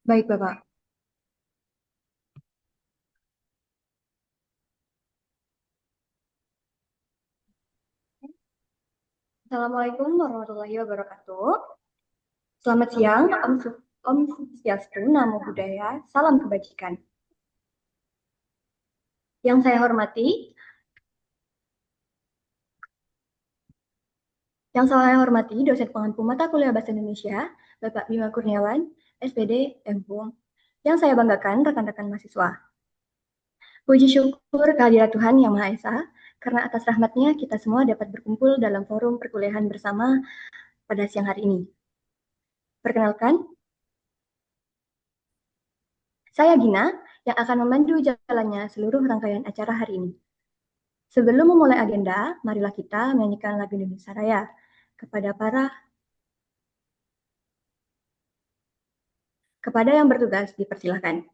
Baik, Bapak. Assalamualaikum warahmatullahi wabarakatuh. Selamat siang, Om Swastiastu, Namo Buddhaya, salam kebajikan. Yang saya hormati, dosen pengampu mata kuliah Bahasa Indonesia, Bapak Bima Kurniawan, SPD, MPUM. Yang saya banggakan, rekan-rekan mahasiswa. Puji syukur kehadirat Tuhan Yang Maha Esa, karena atas rahmatnya kita semua dapat berkumpul dalam forum perkuliahan bersama pada siang hari ini. Perkenalkan, saya Gina yang akan memandu jalannya seluruh rangkaian acara hari ini. Sebelum memulai agenda, marilah kita menyanyikan lagu Indonesia Raya. Kepada yang bertugas, dipersilahkan.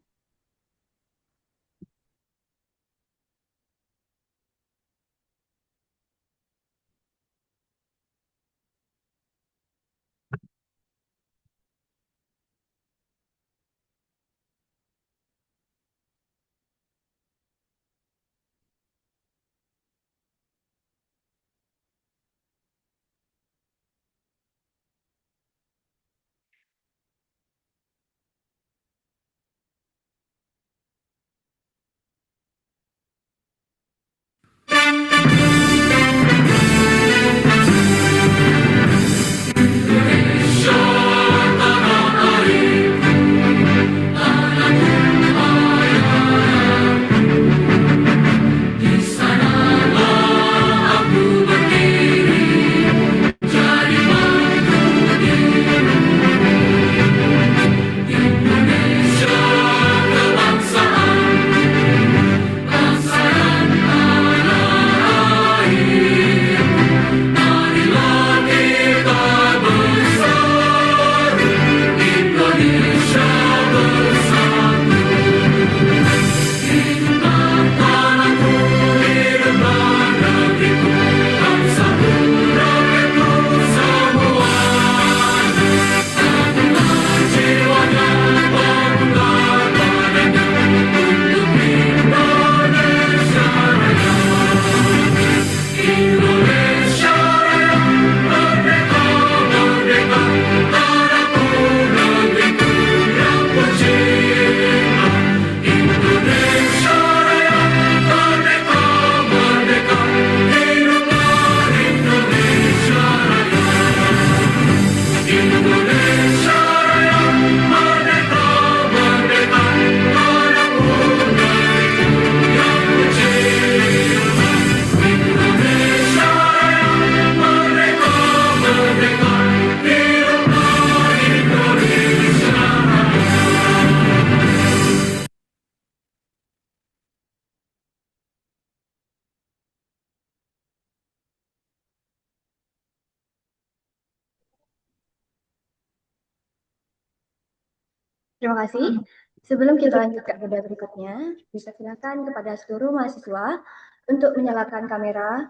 Terima kasih. Sebelum kita lanjut ke agenda berikutnya, bisa silakan kepada seluruh mahasiswa untuk menyalakan kamera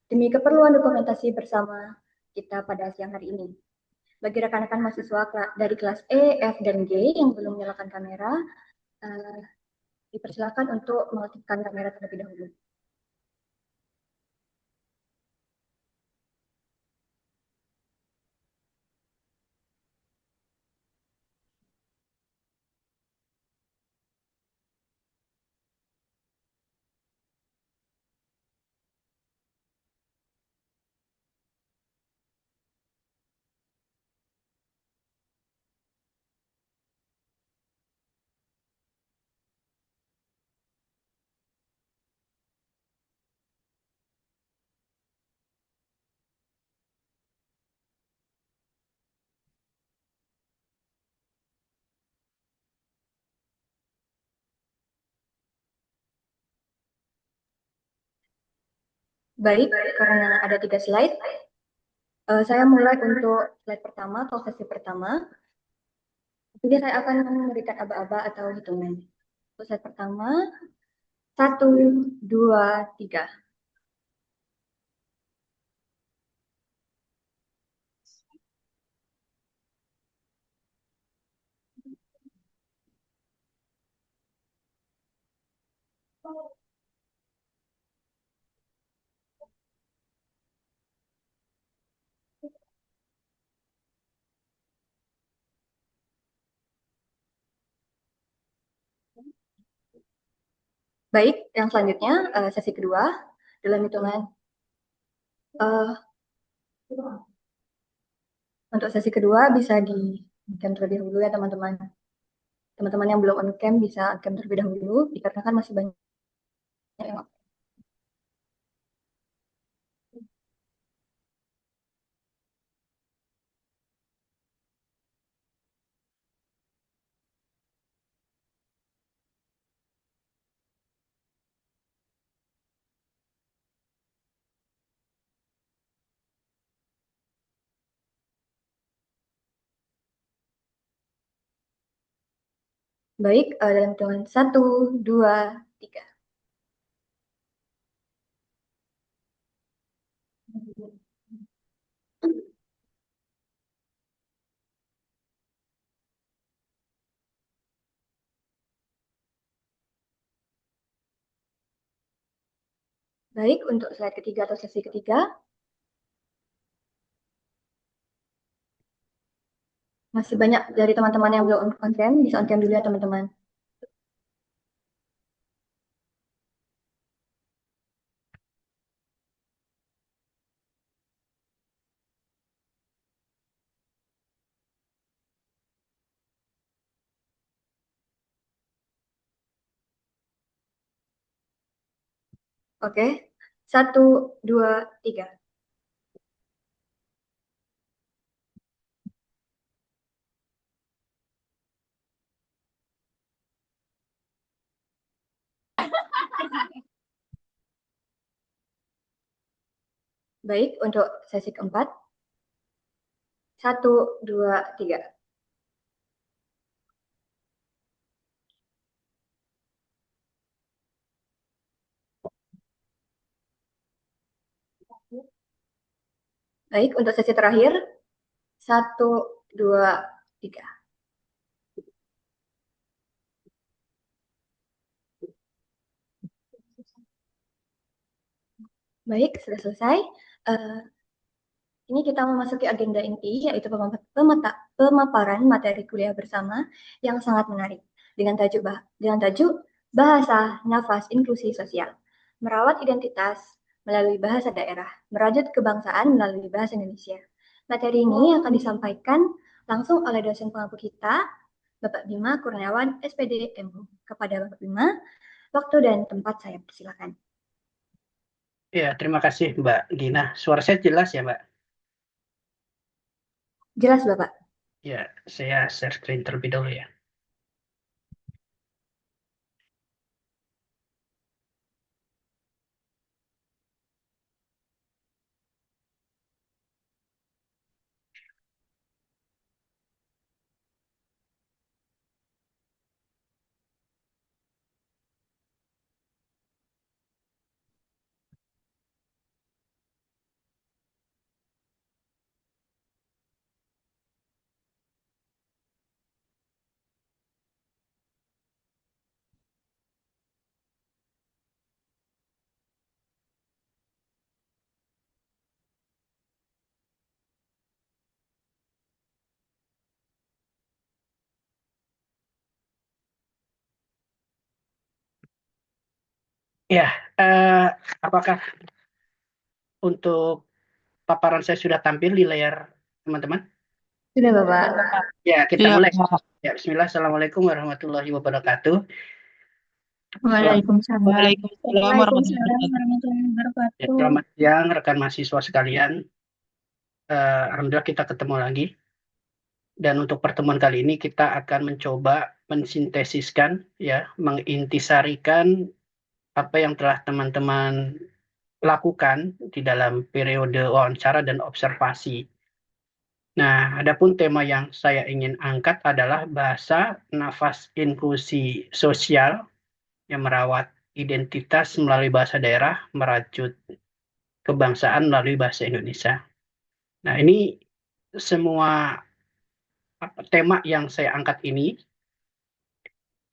demi keperluan dokumentasi bersama kita pada siang hari ini. Bagi rekan-rekan mahasiswa dari kelas E, F, dan G yang belum menyalakan kamera, eh, dipersilakan untuk mengaktifkan kamera terlebih dahulu. Baik, karena ada 3 slide, saya mulai untuk slide pertama atau sesi pertama. Jadi saya akan memberikan aba-aba atau hitungan. Untuk slide pertama, 1, 2, 3. Baik, yang selanjutnya sesi kedua dalam hitungan eh, untuk sesi kedua bisa di-cam terlebih dahulu ya teman-teman. Teman-teman yang belum on-cam bisa on-cam terlebih dahulu dikarenakan masih banyak yang baik dalam hitungan satu, dua, tiga. Baik, untuk slide ketiga atau sesi ketiga, masih banyak dari teman-teman yang belum on-cam, bisa on-cam dulu ya teman-teman. Oke, satu, dua, tiga. Baik, untuk sesi keempat, satu, dua, tiga. Baik, untuk sesi terakhir, satu, dua, tiga. Baik, sudah selesai. Uh, ini kita memasuki agenda inti, yaitu pemaparan materi kuliah bersama yang sangat menarik. Dengan tajuk Bahasa Nafas Inklusi Sosial. Merawat identitas melalui bahasa daerah, merajut kebangsaan melalui bahasa Indonesia. Materi ini akan disampaikan langsung oleh dosen pengampu kita, Bapak Bima Kurniawan, SPD MU. Kepada Bapak Bima, waktu dan tempat saya persilakan. Ya, terima kasih Mbak Gina. Suara saya jelas ya Mbak? Jelas Bapak. Ya, saya share screen terlebih dahulu ya. Ya, apakah untuk paparan saya sudah tampil di layar teman-teman? Sudah Bapak. Ya, kita Iya, mulai. Pak. Ya, Bismillah. Assalamualaikum warahmatullahi wabarakatuh. Selamat, Waalaikumsalam. Waalaikumsalam warahmatullahi Waalaikumsalam wabarakatuh. warahmatullahi ya, wabarakatuh. selamat siang rekan mahasiswa sekalian. Alhamdulillah kita ketemu lagi. Dan untuk pertemuan kali ini kita akan mencoba mensintesiskan, ya, mengintisarikan apa yang telah teman-teman lakukan di dalam periode wawancara dan observasi. Nah, adapun tema yang saya ingin angkat adalah bahasa nafas inklusi sosial yang merawat identitas melalui bahasa daerah, merajut kebangsaan melalui bahasa Indonesia. Nah, ini semua tema yang saya angkat ini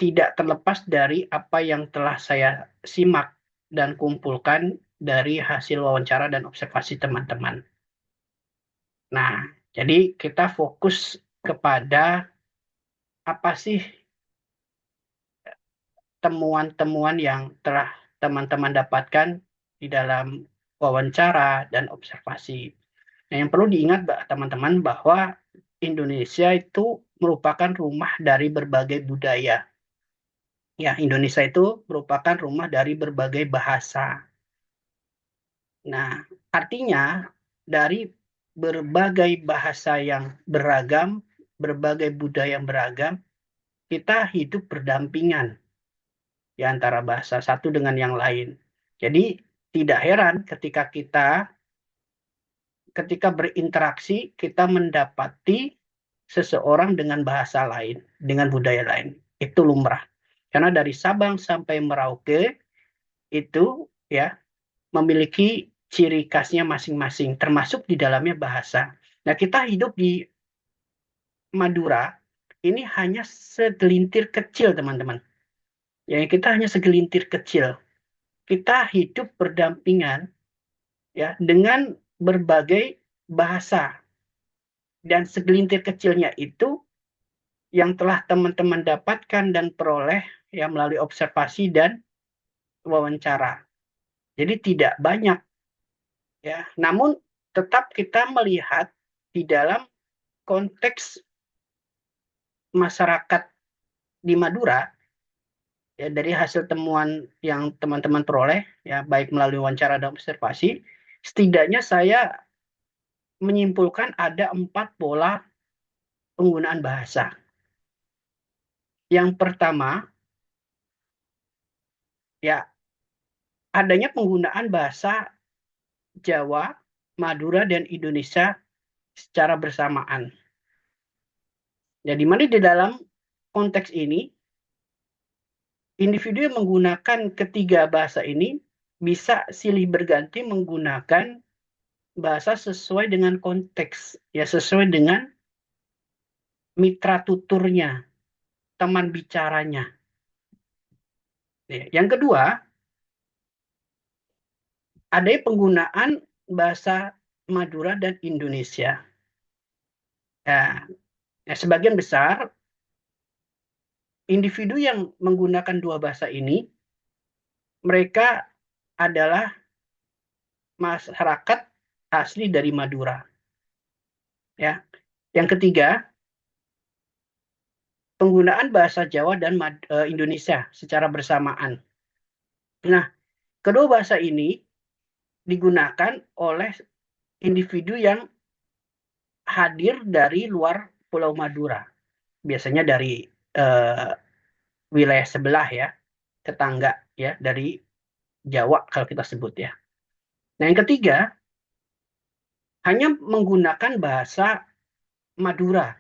tidak terlepas dari apa yang telah saya simak dan kumpulkan dari hasil wawancara dan observasi teman-teman. Nah, jadi kita fokus kepada apa sih temuan-temuan yang telah teman-teman dapatkan di dalam wawancara dan observasi. Nah, yang perlu diingat teman-teman bahwa Indonesia itu merupakan rumah dari berbagai budaya. Ya, Indonesia itu merupakan rumah dari berbagai bahasa. Nah, artinya dari berbagai bahasa yang beragam, berbagai budaya yang beragam, kita hidup berdampingan ya antara bahasa satu dengan yang lain. Jadi tidak heran ketika berinteraksi kita mendapati seseorang dengan bahasa lain, dengan budaya lain. Itu lumrah. Karena dari Sabang sampai Merauke itu ya memiliki ciri khasnya masing-masing, termasuk di dalamnya bahasa. Nah, kita hidup di Madura ini hanya segelintir kecil, teman-teman. Ya, kita hanya segelintir kecil. Kita hidup berdampingan ya dengan berbagai bahasa, dan segelintir kecilnya itu yang telah teman-teman dapatkan dan peroleh ya melalui observasi dan wawancara. Jadi tidak banyak ya, namun tetap kita melihat di dalam konteks masyarakat di Madura ya, dari hasil temuan yang teman-teman peroleh ya baik melalui wawancara dan observasi, setidaknya saya menyimpulkan ada 4 pola penggunaan bahasa. Yang pertama ya adanya penggunaan bahasa Jawa, Madura, dan Indonesia secara bersamaan. Ya, di mana di dalam konteks ini, individu yang menggunakan ketiga bahasa ini bisa silih berganti menggunakan bahasa sesuai dengan konteks, ya sesuai dengan mitra tuturnya, teman bicaranya. Ya, yang kedua, ada penggunaan bahasa Madura dan Indonesia. Ya, sebagian besar individu yang menggunakan dua bahasa ini, mereka adalah masyarakat asli dari Madura. Ya. Yang ketiga, penggunaan bahasa Jawa dan Indonesia secara bersamaan. Nah, kedua bahasa ini digunakan oleh individu yang hadir dari luar Pulau Madura. Biasanya dari wilayah sebelah ya, tetangga ya, dari Jawa kalau kita sebut ya. Nah, yang ketiga, hanya menggunakan bahasa Madura.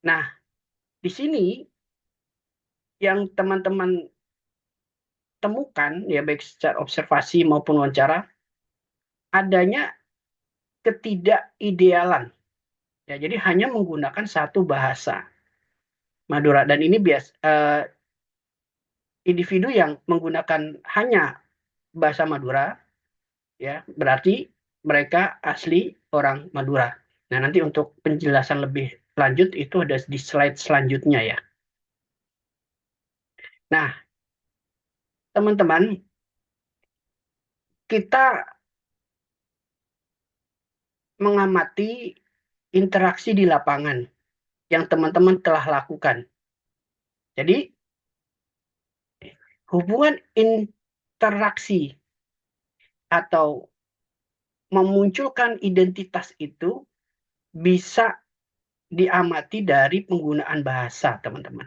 Nah, di sini yang teman-teman temukan ya baik secara observasi maupun wawancara, adanya ketidakidealan. Ya, jadi hanya menggunakan satu bahasa Madura, dan ini individu yang menggunakan hanya bahasa Madura ya berarti mereka asli orang Madura. Nah, nanti untuk penjelasan lebih lanjut itu ada di slide selanjutnya ya. Nah, teman-teman, kita mengamati interaksi di lapangan yang teman-teman telah lakukan. Jadi, hubungan interaksi atau memunculkan identitas itu bisa diamati dari penggunaan bahasa, teman-teman.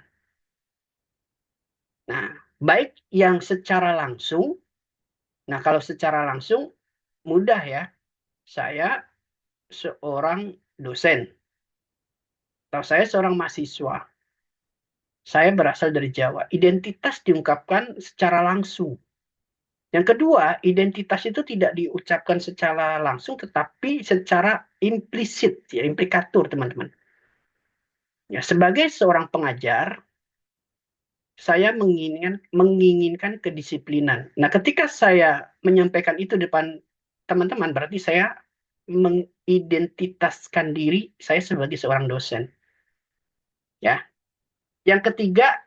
Nah, baik yang secara langsung, nah kalau secara langsung mudah ya, saya seorang dosen, atau saya seorang mahasiswa, saya berasal dari Jawa. Identitas diungkapkan secara langsung. Yang kedua, identitas itu tidak diucapkan secara langsung, tetapi secara implisit, ya, implikatur, teman-teman. Ya, sebagai seorang pengajar, saya menginginkan kedisiplinan. Nah, ketika saya menyampaikan itu depan teman-teman, berarti saya mengidentitaskan diri saya sebagai seorang dosen. Ya. Yang ketiga,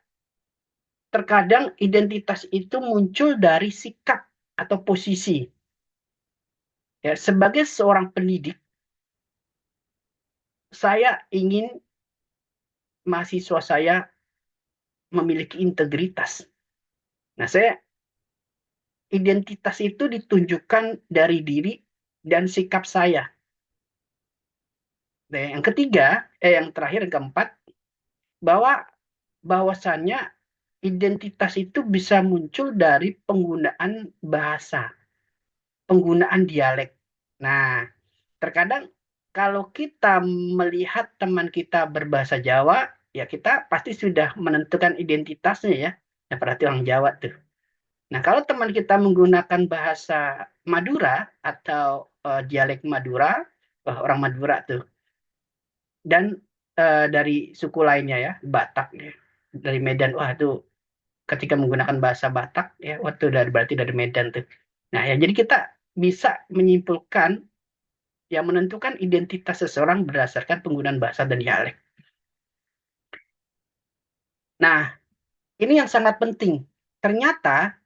terkadang identitas itu muncul dari sikap atau posisi. Ya, sebagai seorang pendidik, saya ingin mahasiswa saya memiliki integritas. Nah, identitas itu ditunjukkan dari diri dan sikap saya. Nah, yang ketiga, yang terakhir, yang keempat, bahwasannya identitas itu bisa muncul dari penggunaan bahasa, penggunaan dialek. Nah, terkadang kalau kita melihat teman kita berbahasa Jawa, ya kita pasti sudah menentukan identitasnya ya. Ya berarti orang Jawa tuh. Nah, kalau teman kita menggunakan bahasa Madura atau dialek Madura, orang Madura tuh, dan dari suku lainnya ya, Batak ya, dari Medan, wah itu ketika menggunakan bahasa Batak ya, waktu berarti dari Medan tuh. Nah, ya jadi kita bisa menyimpulkan yang menentukan identitas seseorang berdasarkan penggunaan bahasa dan dialek. Nah, ini yang sangat penting. Ternyata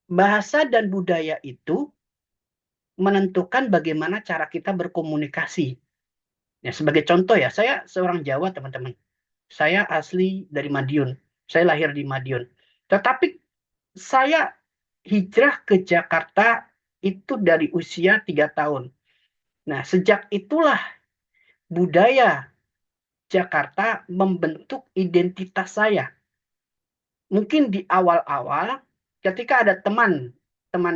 bahasa dan budaya itu menentukan bagaimana cara kita berkomunikasi. Ya, sebagai contoh ya, saya seorang Jawa, teman-teman. Saya asli dari Madiun. Saya lahir di Madiun. Tetapi saya hijrah ke Jakarta itu dari usia 3 tahun. Nah, sejak itulah budaya Jakarta membentuk identitas saya. Mungkin di awal-awal ketika ada teman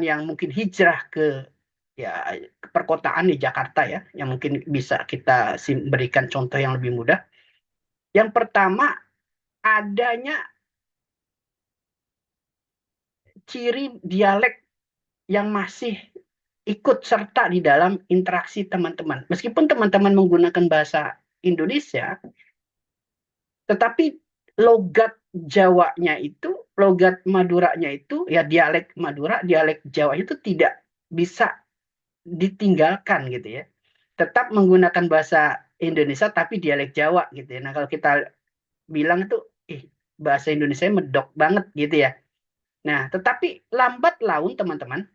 yang mungkin hijrah ya ke perkotaan di Jakarta ya, yang mungkin bisa kita berikan contoh yang lebih mudah. Yang pertama, adanya ciri dialek yang masih ikut serta di dalam interaksi teman-teman. Meskipun teman-teman menggunakan bahasa Indonesia, tetapi logat Jawanya itu, logat Maduranya itu, ya dialek Madura, dialek Jawa itu tidak bisa ditinggalkan gitu ya. Tetap menggunakan bahasa Indonesia tapi dialek Jawa gitu ya. Nah, kalau kita bilang itu, bahasa Indonesia medok banget gitu ya. Nah, tetapi lambat laun teman-teman,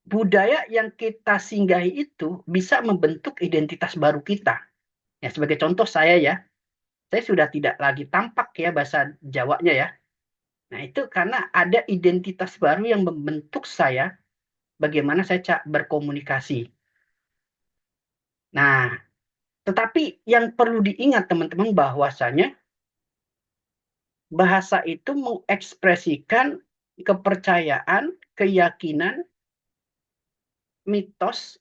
budaya yang kita singgahi itu bisa membentuk identitas baru kita. Ya, sebagai contoh saya sudah tidak lagi tampak ya bahasa Jawanya ya. Nah, itu karena ada identitas baru yang membentuk saya bagaimana saya berkomunikasi. Nah, tetapi yang perlu diingat teman-teman bahwasanya bahasa itu mengekspresikan kepercayaan, keyakinan, mitos,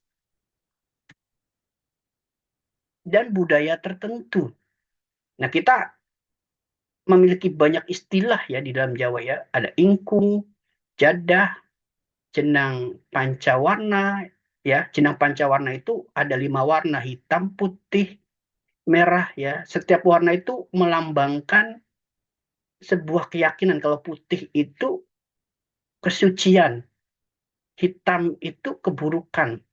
dan budaya tertentu. Nah, kita memiliki banyak istilah ya di dalam Jawa ya. Ada ingkung, jadah, jenang pancawarna, ya. Jenang pancawarna itu ada 5 warna, hitam, putih, merah ya. Setiap warna itu melambangkan sebuah keyakinan. Kalau putih itu kesucian, hitam itu keburukan.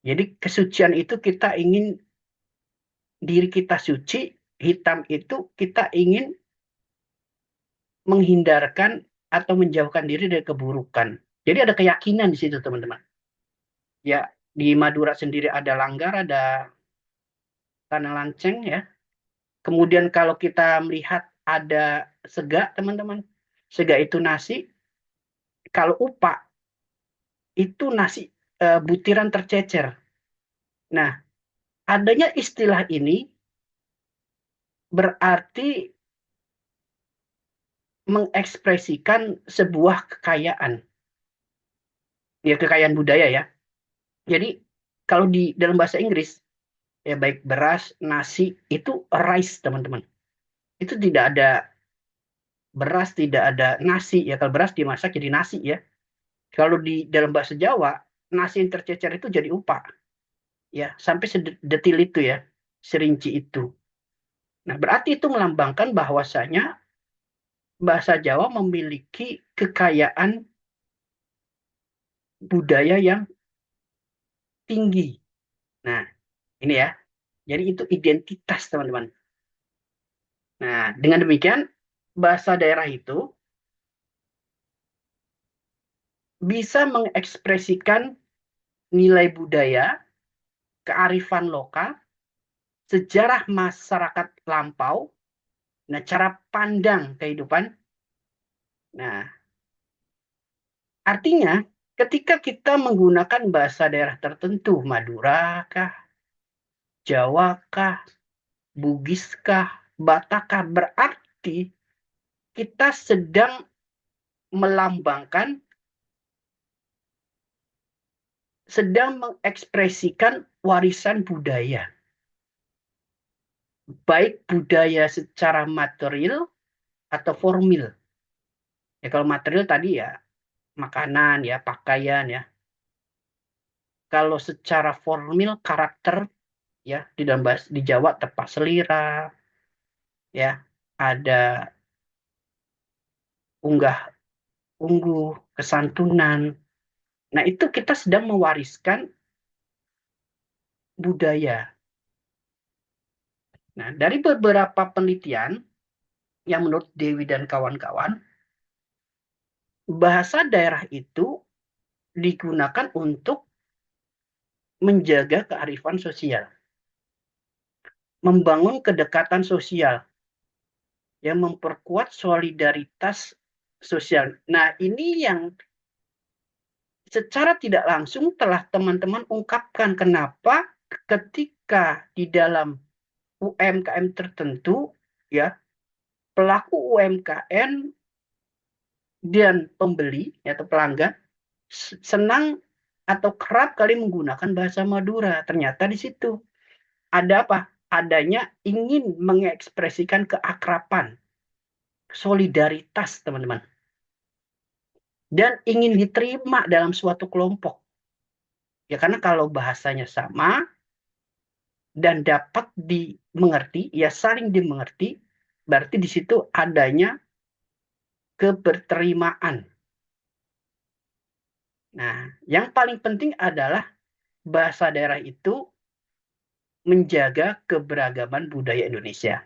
Jadi kesucian itu kita ingin diri kita suci, hitam itu kita ingin menghindarkan atau menjauhkan diri dari keburukan. Jadi ada keyakinan di situ, teman-teman. Ya, di Madura sendiri ada Langgar, ada Tanah Lanceng ya. Kemudian kalau kita melihat ada Sega, teman-teman. Sega itu nasi. Kalau upak itu nasi butiran tercecer. Nah, adanya istilah ini berarti mengekspresikan sebuah kekayaan. Ya, kekayaan budaya ya. Jadi kalau di dalam bahasa Inggris, ya baik beras, nasi, itu rice, teman-teman. Itu tidak ada beras, tidak ada nasi. Ya, kalau beras dimasak jadi nasi ya. Kalau di dalam bahasa Jawa, nasi yang tercecer itu jadi upa. Ya, sampai sedetil itu ya, serinci itu. Nah, berarti itu melambangkan bahwasanya bahasa Jawa memiliki kekayaan budaya yang tinggi. Nah, ini ya. Jadi itu identitas, teman-teman. Nah, dengan demikian bahasa daerah itu bisa mengekspresikan nilai budaya, kearifan lokal, sejarah masyarakat lampau, nah cara pandang kehidupan. Nah, artinya ketika kita menggunakan bahasa daerah tertentu, Madura kah, Jawa kah, Bugis kah, Batak kah, berarti kita sedang melambangkan, sedang mengekspresikan warisan budaya. Baik budaya secara material atau formil. Ya kalau material tadi ya makanan ya, pakaian ya. Kalau secara formil karakter ya di dalam bahasa di Jawa tepat selira ya, ada unggah ungguh, kesantunan. Nah, itu kita sedang mewariskan budaya. Nah, dari beberapa penelitian yang menurut Dewi dan kawan-kawan, bahasa daerah itu digunakan untuk menjaga kearifan sosial, membangun kedekatan sosial, yang memperkuat solidaritas sosial. Nah, ini yang secara tidak langsung telah teman-teman ungkapkan kenapa ketika di dalam UMKM tertentu, ya, pelaku UMKM dan pembeli atau pelanggan senang atau kerap kali menggunakan bahasa Madura. Ternyata di situ ada apa? Adanya ingin mengekspresikan keakraban, solidaritas, teman-teman. Dan ingin diterima dalam suatu kelompok. Ya karena kalau bahasanya sama dan dapat dimengerti, ya saling dimengerti, berarti di situ adanya keberterimaan. Nah, yang paling penting adalah bahasa daerah itu menjaga keberagaman budaya Indonesia.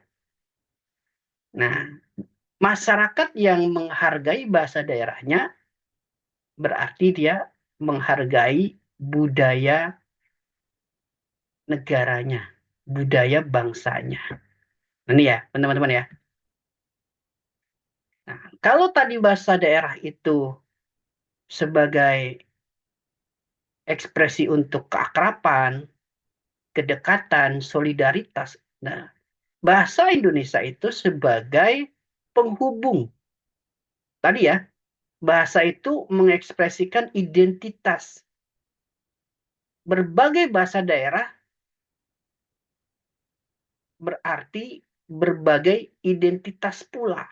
Nah, masyarakat yang menghargai bahasa daerahnya berarti dia menghargai budaya negaranya, budaya bangsanya. Ini ya, teman-teman ya. Nah, kalau tadi bahasa daerah itu sebagai ekspresi untuk keakraban, kedekatan, solidaritas. Nah, bahasa Indonesia itu sebagai penghubung. Tadi ya, bahasa itu mengekspresikan identitas. Berbagai bahasa daerah berarti berbagai identitas pula.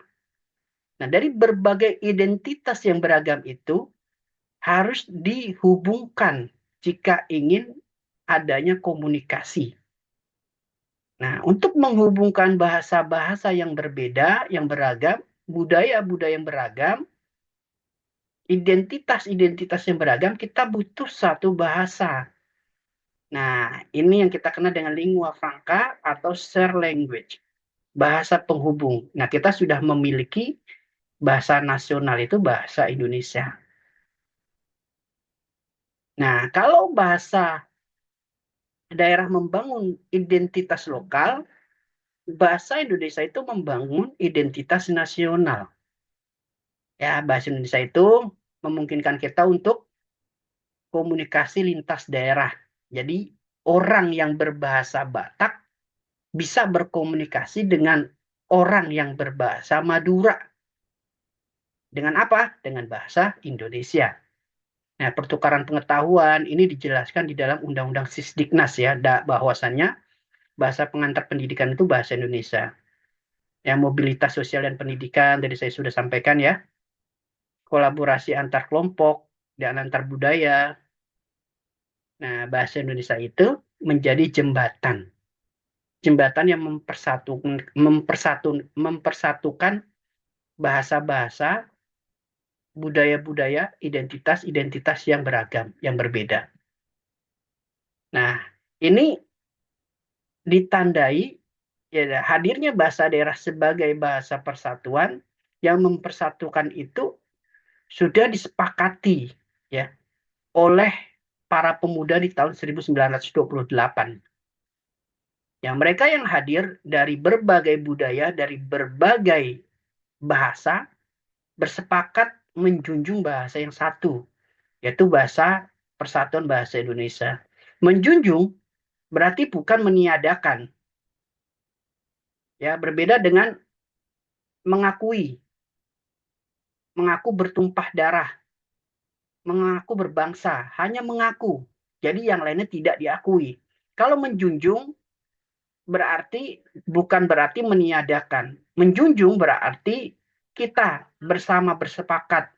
Nah, dari berbagai identitas yang beragam itu harus dihubungkan jika ingin adanya komunikasi. Nah, untuk menghubungkan bahasa-bahasa yang berbeda, yang beragam, budaya-budaya yang beragam, identitas-identitas yang beragam, kita butuh satu bahasa. Nah, ini yang kita kenal dengan lingua franca atau share language, bahasa penghubung. Nah, kita sudah memiliki bahasa nasional itu bahasa Indonesia. Nah, kalau bahasa daerah membangun identitas lokal, bahasa Indonesia itu membangun identitas nasional. Ya, bahasa Indonesia itu memungkinkan kita untuk komunikasi lintas daerah. Jadi, orang yang berbahasa Batak bisa berkomunikasi dengan orang yang berbahasa Madura. Dengan apa? Dengan bahasa Indonesia. Nah, pertukaran pengetahuan ini dijelaskan di dalam Undang-Undang Sisdiknas ya, bahwasannya bahasa pengantar pendidikan itu bahasa Indonesia. Ya, mobilitas sosial dan pendidikan tadi saya sudah sampaikan ya. Kolaborasi antar kelompok dan antar budaya. Nah, bahasa Indonesia itu menjadi jembatan. Jembatan yang mempersatukan bahasa-bahasa, budaya-budaya, identitas-identitas yang beragam, yang berbeda. Nah, ini ditandai Ya, hadirnya bahasa daerah sebagai bahasa persatuan yang mempersatukan itu sudah disepakati ya oleh para pemuda di tahun 1928. Yang mereka yang hadir dari berbagai budaya, dari berbagai bahasa, bersepakat menjunjung bahasa yang satu, yaitu bahasa Persatuan Bahasa Indonesia. Menjunjung berarti bukan meniadakan, ya berbeda dengan mengakui, mengaku bertumpah darah, mengaku berbangsa, hanya mengaku. Jadi yang lainnya tidak diakui. Kalau menjunjung berarti bukan berarti meniadakan. Menjunjung berarti kita bersama bersepakat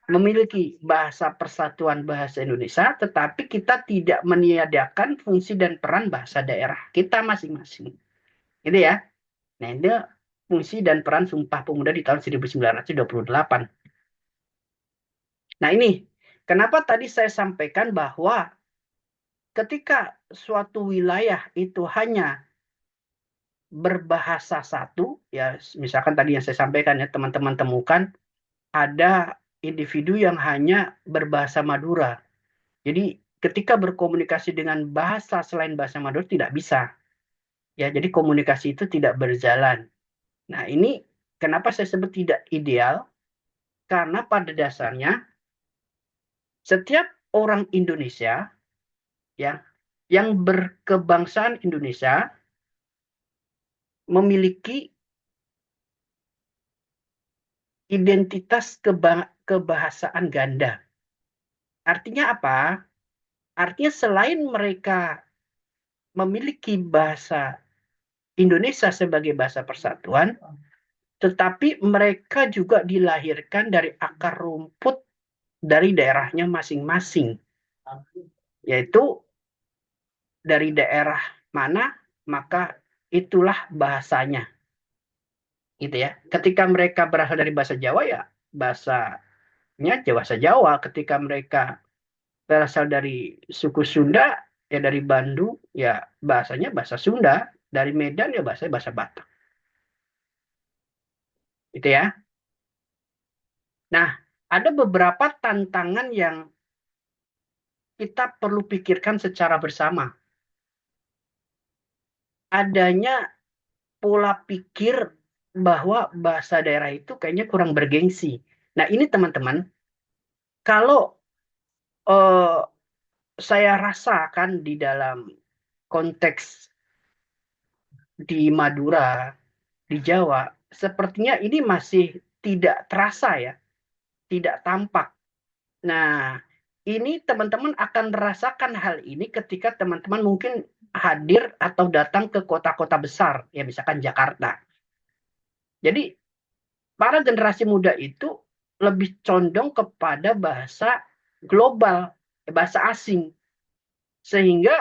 memiliki bahasa persatuan bahasa Indonesia, tetapi kita tidak meniadakan fungsi dan peran bahasa daerah kita masing-masing. Gitu ya. Nah, itu fungsi dan peran Sumpah Pemuda di tahun 1928. Nah, ini kenapa tadi saya sampaikan bahwa ketika suatu wilayah itu hanya berbahasa satu, ya misalkan tadi yang saya sampaikan ya, teman-teman temukan ada individu yang hanya berbahasa Madura. Jadi ketika berkomunikasi dengan bahasa selain bahasa Madura tidak bisa. Ya, jadi komunikasi itu tidak berjalan. Nah, ini kenapa saya sebut tidak ideal? Karena pada dasarnya setiap orang Indonesia ya yang berkebangsaan Indonesia memiliki identitas kebahasaan ganda. Artinya apa? Artinya selain mereka memiliki bahasa Indonesia sebagai bahasa persatuan, tetapi mereka juga dilahirkan dari akar rumput dari daerahnya masing-masing, yaitu dari daerah mana, maka itulah bahasanya. Gitu ya. Ketika mereka berasal dari bahasa Jawa, ya bahasanya bahasa Jawa. Ketika mereka berasal dari suku Sunda, ya dari Bandung, ya bahasanya bahasa Sunda. Dari Medan, ya bahasa Batak. Gitu ya. Nah, ada beberapa tantangan yang kita perlu pikirkan secara bersama. Adanya pola pikir bahwa bahasa daerah itu kayaknya kurang bergengsi. Nah, ini teman-teman, kalau eh, saya rasakan di dalam konteks di Madura, di Jawa, sepertinya ini masih tidak terasa ya, tidak tampak. Nah, ini teman-teman akan merasakan hal ini ketika teman-teman mungkin hadir atau datang ke kota-kota besar, ya misalkan Jakarta. Jadi, para generasi muda itu lebih condong kepada bahasa global, bahasa asing. Sehingga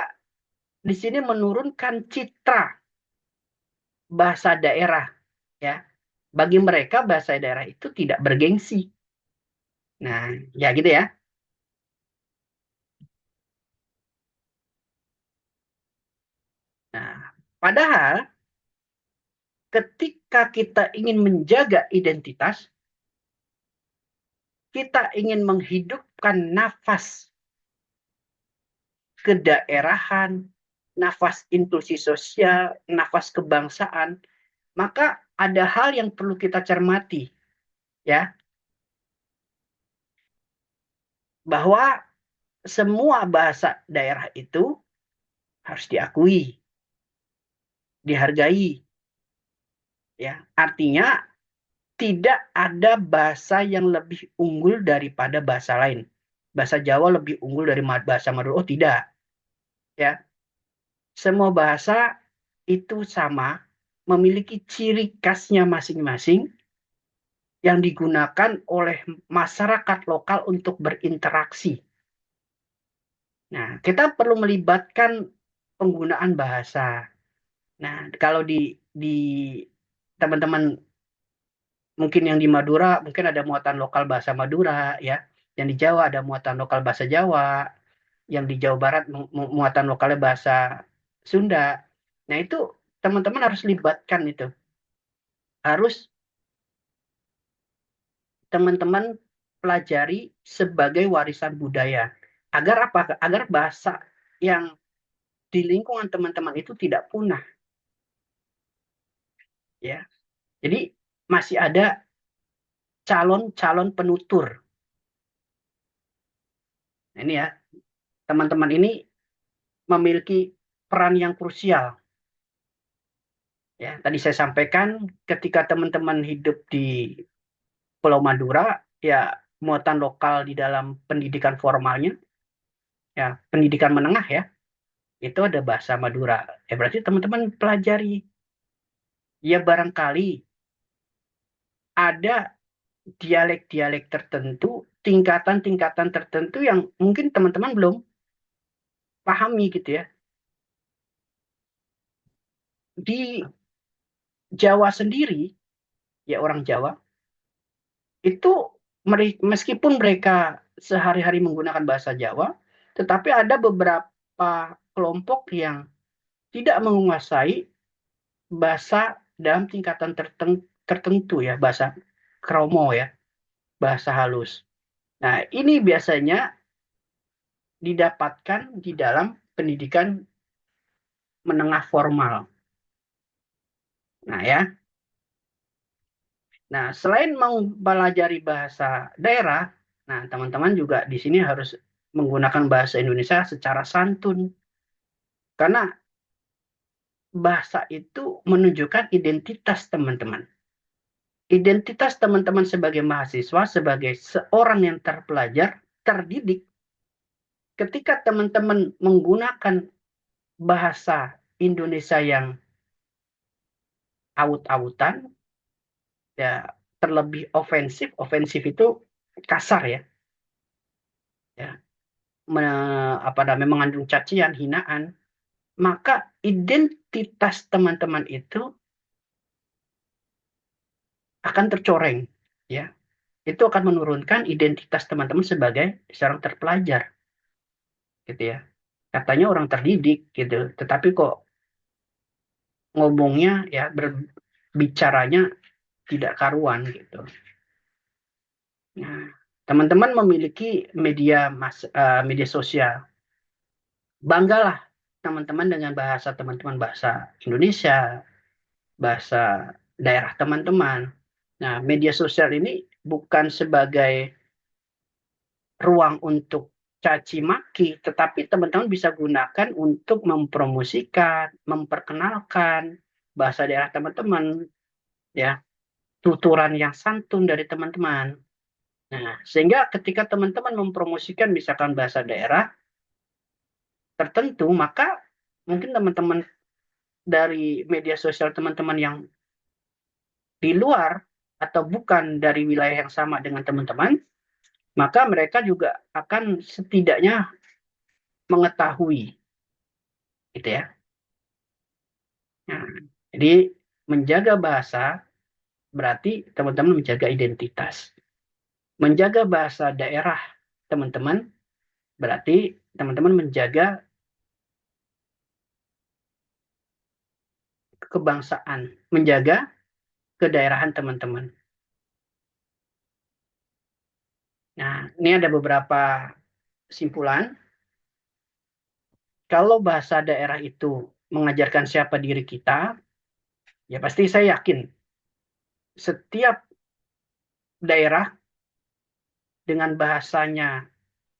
di sini menurunkan citra bahasa daerah. Ya, bagi mereka bahasa daerah itu tidak bergengsi. Nah, ya gitu ya. Nah, padahal ketika kita ingin menjaga identitas, kita ingin menghidupkan nafas kedaerahan, nafas inklusi sosial, nafas kebangsaan, maka ada hal yang perlu kita cermati, ya, bahwa semua bahasa daerah itu harus diakui, dihargai, ya. Artinya tidak ada bahasa yang lebih unggul daripada bahasa lain. Bahasa Jawa lebih unggul dari bahasa Madura. Oh, tidak, ya. Semua bahasa itu sama, memiliki ciri khasnya masing-masing yang digunakan oleh masyarakat lokal untuk berinteraksi. Nah, kita perlu melibatkan penggunaan bahasa. Nah, kalau di teman-teman mungkin yang di Madura mungkin ada muatan lokal bahasa Madura ya, yang di Jawa ada muatan lokal bahasa Jawa, yang di Jawa Barat muatan lokalnya bahasa Sunda. Nah, itu teman-teman harus libatkan itu. Harus teman-teman pelajari sebagai warisan budaya. Agar apa? Agar bahasa yang di lingkungan teman-teman itu tidak punah. Ya. Jadi masih ada calon-calon penutur. Ini ya, teman-teman ini memiliki peran yang krusial. Ya, tadi saya sampaikan ketika teman-teman hidup di Pulau Madura, ya muatan lokal di dalam pendidikan formalnya, ya pendidikan menengah ya, itu ada bahasa Madura. Ya berarti teman-teman pelajari. Ya barangkali ada dialek-dialek tertentu, tingkatan-tingkatan tertentu yang mungkin teman-teman belum pahami gitu ya. Di Jawa sendiri, ya orang Jawa, itu meskipun mereka sehari-hari menggunakan bahasa Jawa, tetapi ada beberapa kelompok yang tidak menguasai bahasa dalam tingkatan tertentu ya, bahasa kromo ya, bahasa halus. Nah, ini biasanya didapatkan di dalam pendidikan menengah formal. Nah, ya. Nah, selain mempelajari bahasa daerah, nah teman-teman juga di sini harus menggunakan bahasa Indonesia secara santun. Karena bahasa itu menunjukkan identitas teman-teman. Identitas teman-teman sebagai mahasiswa, sebagai seorang yang terpelajar, terdidik, ketika teman-teman menggunakan bahasa Indonesia yang aut-autan, ya terlebih ofensif, ofensif itu kasar ya, ya apa namanya mengandung cacian, hinaan, maka identitas teman-teman itu akan tercoreng, ya. Itu akan menurunkan identitas teman-teman sebagai seorang terpelajar, gitu ya. Katanya orang terdidik, gitu, tetapi kok ngomongnya ya berbicaranya tidak karuan, gitu. Nah, teman-teman memiliki media sosial, banggalah teman-teman dengan bahasa teman-teman, bahasa Indonesia, bahasa daerah teman-teman. Nah, media sosial ini bukan sebagai ruang untuk caci maki, tetapi teman-teman bisa gunakan untuk mempromosikan, memperkenalkan bahasa daerah teman-teman, ya, tuturan yang santun dari teman-teman. Nah, sehingga ketika teman-teman mempromosikan misalkan bahasa daerah tertentu, maka mungkin teman-teman dari media sosial teman-teman yang di luar atau bukan dari wilayah yang sama dengan teman-teman, maka mereka juga akan setidaknya mengetahui, gitu ya. Nah, jadi menjaga bahasa berarti teman-teman menjaga identitas. Menjaga bahasa daerah teman-teman berarti teman-teman menjaga kebangsaan, menjaga kedaerahan teman-teman. Nah, ini ada beberapa kesimpulan. Kalau bahasa daerah itu mengajarkan siapa diri kita, ya pasti saya yakin setiap daerah dengan bahasanya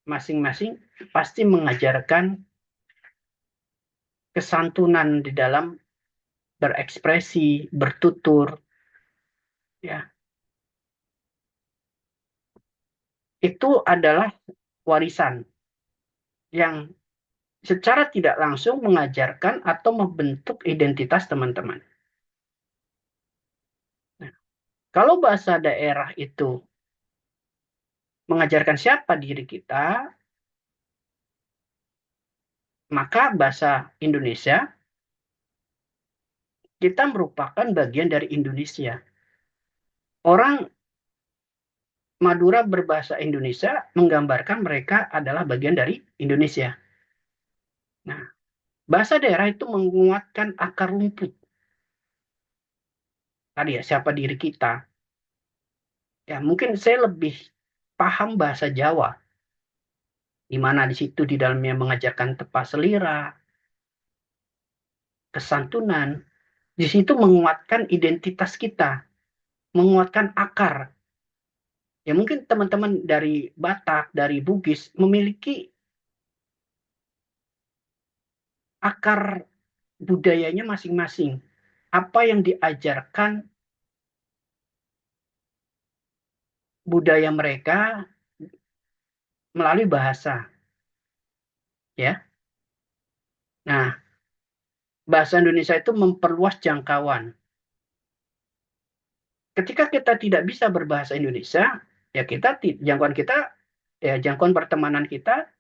masing-masing pasti mengajarkan kesantunan di dalam berekspresi, bertutur, ya. Itu adalah warisan yang secara tidak langsung mengajarkan atau membentuk identitas teman-teman. Nah, kalau bahasa daerah itu mengajarkan siapa diri kita, maka bahasa Indonesia kita merupakan bagian dari Indonesia. Orang Madura berbahasa Indonesia menggambarkan mereka adalah bagian dari Indonesia. Nah, bahasa daerah itu menguatkan akar rumput. tadi ya, siapa diri kita. Ya, mungkin saya lebih paham bahasa Jawa, di mana di situ di dalamnya mengajarkan tepas selira, kesantunan, di situ menguatkan identitas kita, menguatkan akar. Ya mungkin teman-teman dari Batak, dari Bugis memiliki akar budayanya masing-masing. Apa yang diajarkan budaya mereka melalui bahasa, ya. Nah, bahasa Indonesia itu memperluas jangkauan. Ketika kita tidak bisa berbahasa Indonesia, ya jangkauan kita, ya jangkauan pertemanan kita,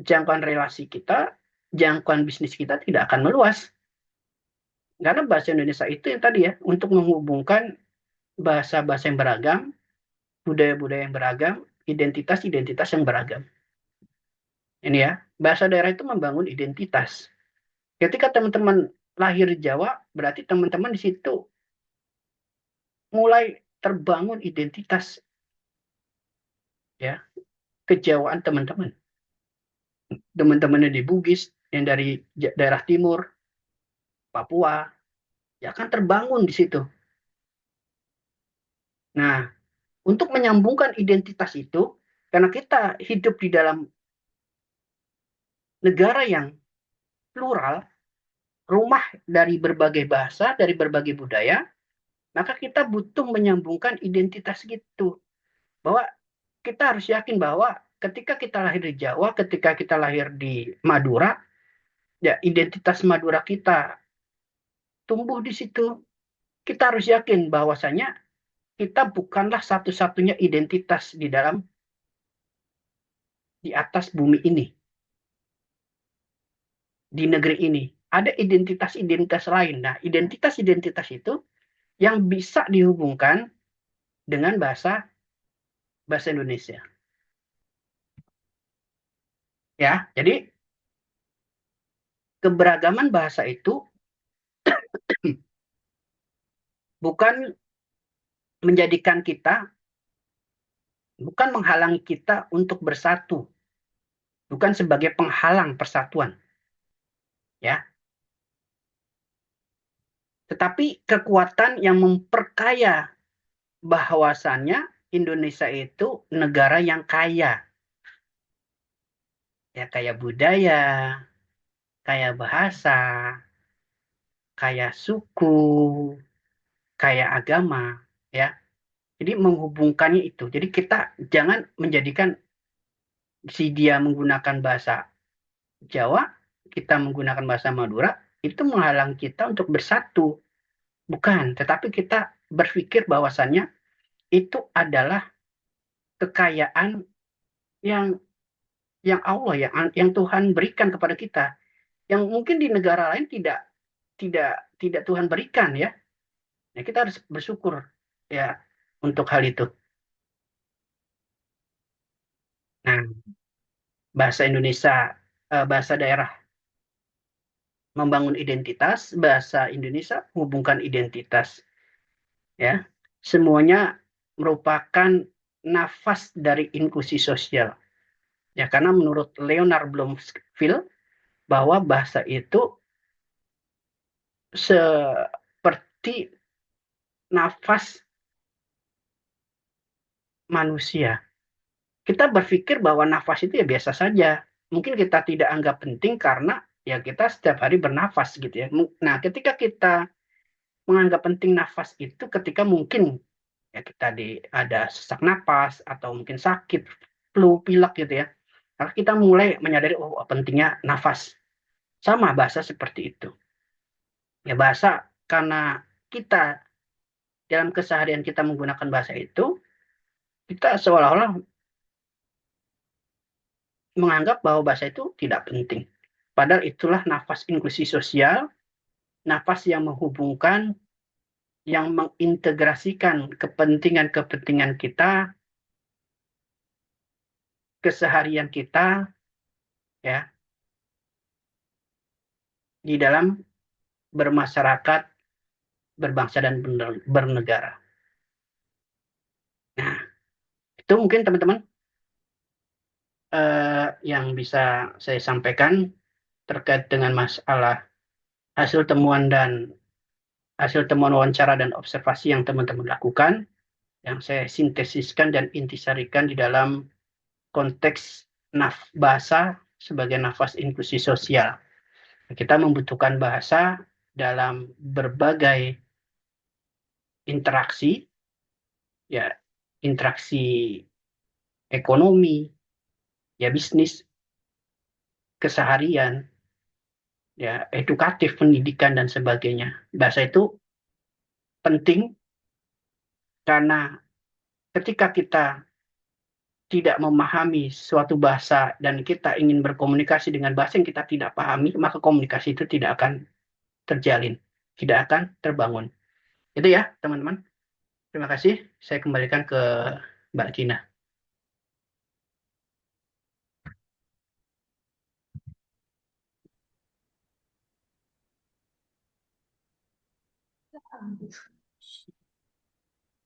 jangkauan relasi kita, jangkauan bisnis kita tidak akan meluas. Karena bahasa Indonesia itu yang tadi ya, untuk menghubungkan bahasa-bahasa yang beragam, budaya-budaya yang beragam, identitas-identitas yang beragam. Ini ya, bahasa daerah itu membangun identitas. Ketika teman-teman lahir di Jawa, berarti teman-teman di situ mulai terbangun identitas ya kejawaan teman-teman. Teman-temannya di Bugis, yang dari daerah timur, Papua, ya kan terbangun di situ. Nah, untuk menyambungkan identitas itu, karena kita hidup di dalam negara yang plural, rumah dari berbagai bahasa, dari berbagai budaya, maka kita butuh menyambungkan identitas gitu. Bahwa kita harus yakin bahwa ketika kita lahir di Jawa, ketika kita lahir di Madura, ya identitas Madura kita tumbuh di situ. Kita harus yakin bahwasanya kita bukanlah satu-satunya identitas di atas bumi ini, di negeri ini. Ada identitas-identitas lain. Nah, identitas-identitas itu yang bisa dihubungkan dengan bahasa bahasa Indonesia. Ya, jadi keberagaman bahasa itu bukan menjadikan kita, bukan menghalangi kita untuk bersatu, bukan sebagai penghalang persatuan, ya. Tetapi kekuatan yang memperkaya bahwasannya Indonesia itu negara yang kaya, ya kaya budaya, kaya bahasa, kaya suku, kaya agama, ya. Jadi menghubungkannya itu. Jadi kita jangan menjadikan si dia menggunakan bahasa Jawa, kita menggunakan bahasa Madura, itu menghalang kita untuk bersatu. Bukan, tetapi kita berpikir bahwasannya itu adalah kekayaan yang Allah yang Tuhan berikan kepada kita, yang mungkin di negara lain tidak tidak Tuhan berikan ya. Nah, kita harus bersyukur ya untuk hal itu. Nah, bahasa Indonesia, bahasa daerah membangun identitas, bahasa Indonesia hubungkan identitas ya. Semuanya merupakan nafas dari inklusi sosial. Ya, karena menurut Leonard Bloomfield bahwa bahasa itu seperti nafas manusia. Kita berpikir bahwa nafas itu ya biasa saja. Mungkin kita tidak anggap penting karena ya kita setiap hari bernafas gitu ya. Nah, ketika kita menganggap penting nafas itu ketika mungkin ya kita ada sesak napas atau mungkin sakit, flu, pilek gitu ya. Maka kita mulai menyadari oh pentingnya nafas. Sama bahasa seperti itu. Ya bahasa karena kita dalam keseharian kita menggunakan bahasa itu, kita seolah-olah menganggap bahwa bahasa itu tidak penting. Padahal itulah nafas inklusi sosial, nafas yang menghubungkan, yang mengintegrasikan kepentingan-kepentingan kita, keseharian kita, ya, di dalam bermasyarakat berbangsa dan bernegara. Nah, itu mungkin teman-teman yang bisa saya sampaikan terkait dengan masalah hasil temuan dan hasil temuan wawancara dan observasi yang teman-teman lakukan, yang saya sintesiskan dan intisarikan di dalam konteks bahasa sebagai nafas inklusi sosial. Kita membutuhkan bahasa dalam berbagai interaksi, ya interaksi ekonomi, ya bisnis, keseharian, ya edukatif, pendidikan dan sebagainya. Bahasa itu penting karena ketika kita tidak memahami suatu bahasa dan kita ingin berkomunikasi dengan bahasa yang kita tidak pahami, maka komunikasi itu tidak akan terjalin, tidak akan terbangun. Itu ya, teman-teman. Terima kasih. Saya kembalikan ke Mbak Gina.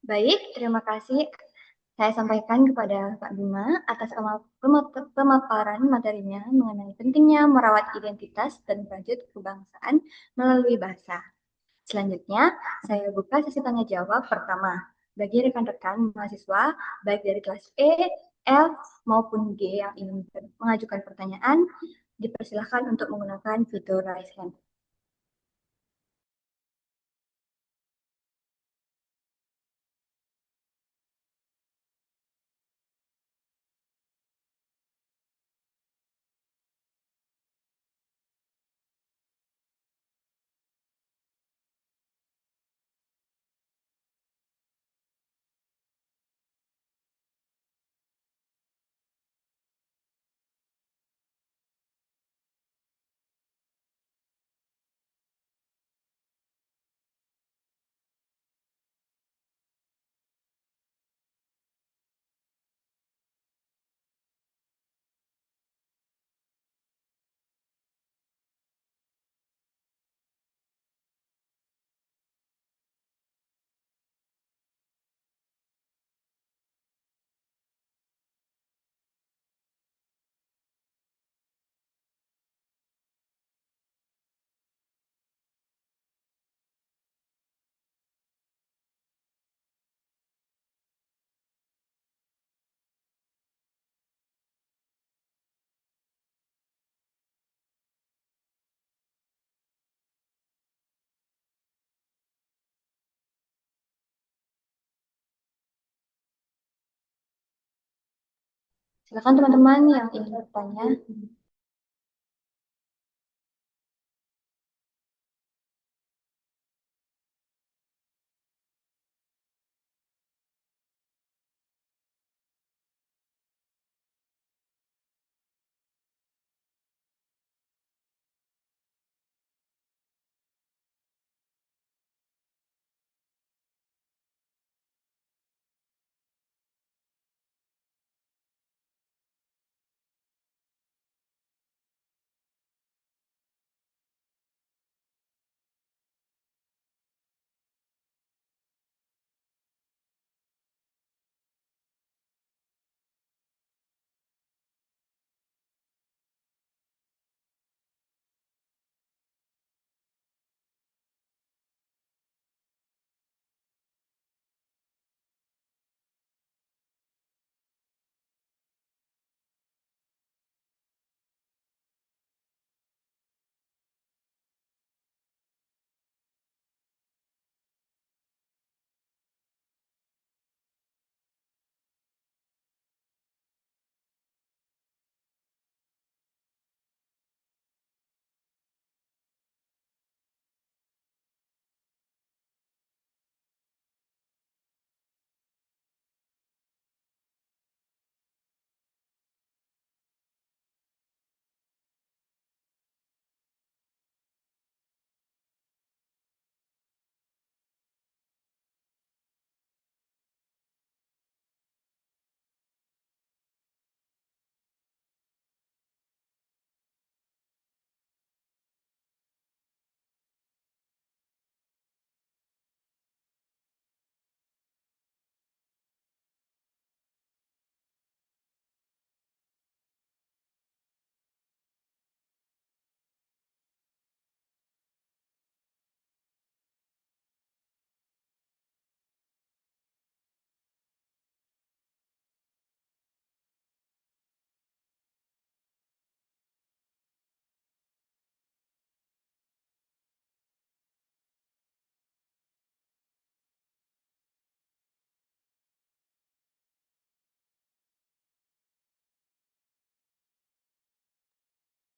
Baik, terima kasih saya sampaikan kepada Pak Bima atas pemaparan materinya mengenai pentingnya merawat identitas dan wajib kebangsaan melalui bahasa. Selanjutnya, saya buka sesi tanya jawab pertama. Bagi rekan-rekan mahasiswa, baik dari kelas E, F, maupun G yang ingin mengajukan pertanyaan, dipersilahkan untuk menggunakan fitur raise hand. Silakan teman-teman yang ingin bertanya.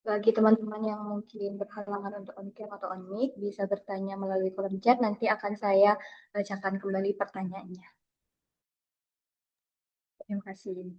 Bagi teman-teman yang mungkin berhalangan untuk on cam atau on mic, bisa bertanya melalui kolom chat. Nanti akan saya bacakan kembali pertanyaannya. Terima kasih.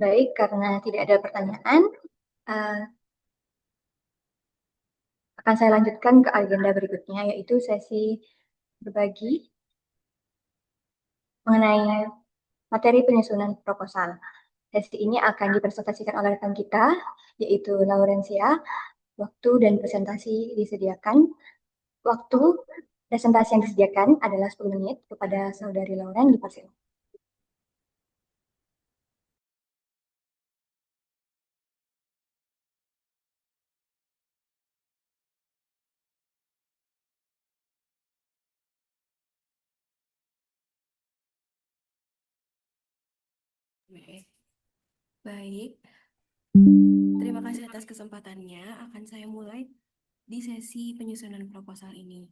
Baik, karena tidak ada pertanyaan, eh, akan saya lanjutkan ke agenda berikutnya, yaitu sesi berbagi mengenai materi penyusunan proposal. Sesi ini akan dipresentasikan oleh rekan kita, yaitu Laurencia. Waktu dan presentasi disediakan. Waktu presentasi yang disediakan adalah 10 menit kepada Saudari Lauren di Pasir. Baik, terima kasih atas kesempatannya. Akan saya mulai di sesi penyusunan proposal ini.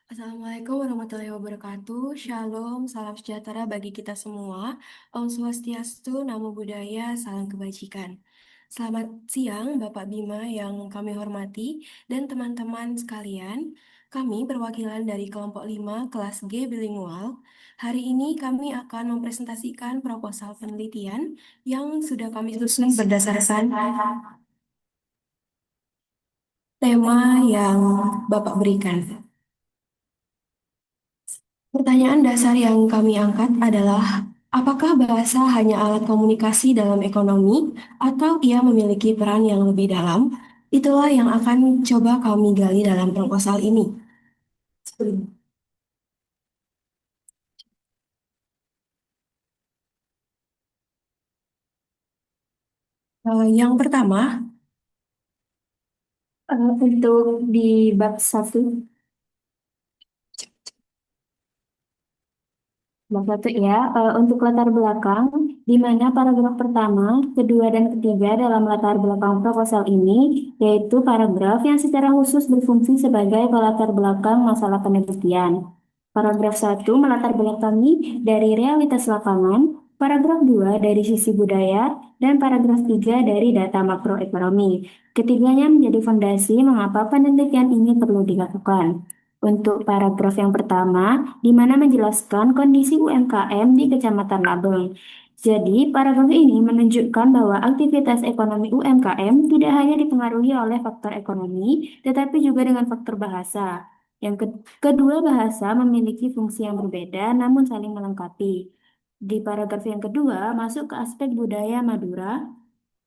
Assalamualaikum warahmatullahi wabarakatuh. Shalom, salam sejahtera bagi kita semua. Om Swastiastu, Namo Buddhaya, salam kebajikan. Selamat siang, Bapak Bima yang kami hormati dan teman-teman sekalian. Kami perwakilan dari kelompok 5 kelas G bilingual. Hari ini kami akan mempresentasikan proposal penelitian yang sudah kami susun berdasarkan tema yang Bapak berikan. Pertanyaan dasar yang kami angkat adalah, apakah bahasa hanya alat komunikasi dalam ekonomi atau ia memiliki peran yang lebih dalam? Itulah yang akan coba kami gali dalam proposal ini. Yang pertama, untuk di bab 1, ya, untuk latar belakang, di mana paragraf pertama, kedua, dan ketiga dalam latar belakang proposal ini, yaitu paragraf yang secara khusus berfungsi sebagai latar belakang masalah penelitian. Paragraf 1 melatar belakangi dari realitas lapangan, paragraf 2 dari sisi budaya, dan paragraf 3 dari data makroekonomi. Ketiganya menjadi fondasi mengapa penelitian ini perlu dilakukan. Untuk paragraf yang pertama, di mana menjelaskan kondisi UMKM di Kecamatan Labeng. Jadi, paragraf ini menunjukkan bahwa aktivitas ekonomi UMKM tidak hanya dipengaruhi oleh faktor ekonomi, tetapi juga dengan faktor bahasa. Kedua bahasa memiliki fungsi yang berbeda namun saling melengkapi. Di paragraf yang kedua, masuk ke aspek budaya Madura,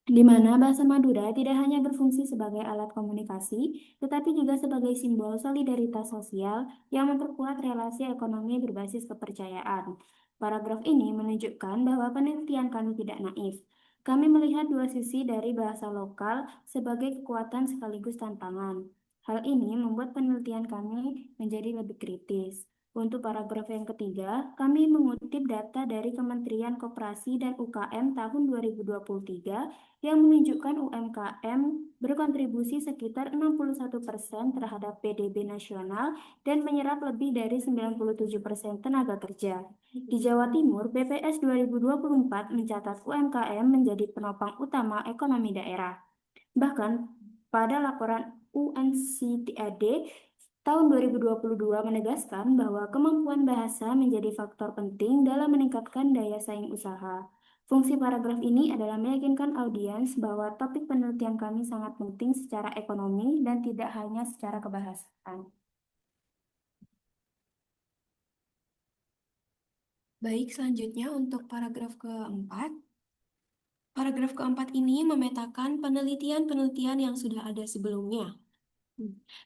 di mana bahasa Madura tidak hanya berfungsi sebagai alat komunikasi, tetapi juga sebagai simbol solidaritas sosial yang memperkuat relasi ekonomi berbasis kepercayaan. Paragraf ini menunjukkan bahwa penelitian kami tidak naif. Kami melihat dua sisi dari bahasa lokal sebagai kekuatan sekaligus tantangan. Hal ini membuat penelitian kami menjadi lebih kritis. Untuk paragraf yang ketiga, kami mengutip data dari Kementerian Koperasi dan UKM tahun 2023 yang menunjukkan UMKM berkontribusi sekitar 61% terhadap PDB nasional dan menyerap lebih dari 97% tenaga kerja. Di Jawa Timur, BPS 2024 mencatat UMKM menjadi penopang utama ekonomi daerah. Bahkan, pada laporan UNCTAD tahun 2022 menegaskan bahwa kemampuan bahasa menjadi faktor penting dalam meningkatkan daya saing usaha. Fungsi paragraf ini adalah meyakinkan audiens bahwa topik penelitian kami sangat penting secara ekonomi dan tidak hanya secara kebahasaan. Baik, selanjutnya untuk paragraf keempat. Paragraf keempat ini memetakan penelitian-penelitian yang sudah ada sebelumnya.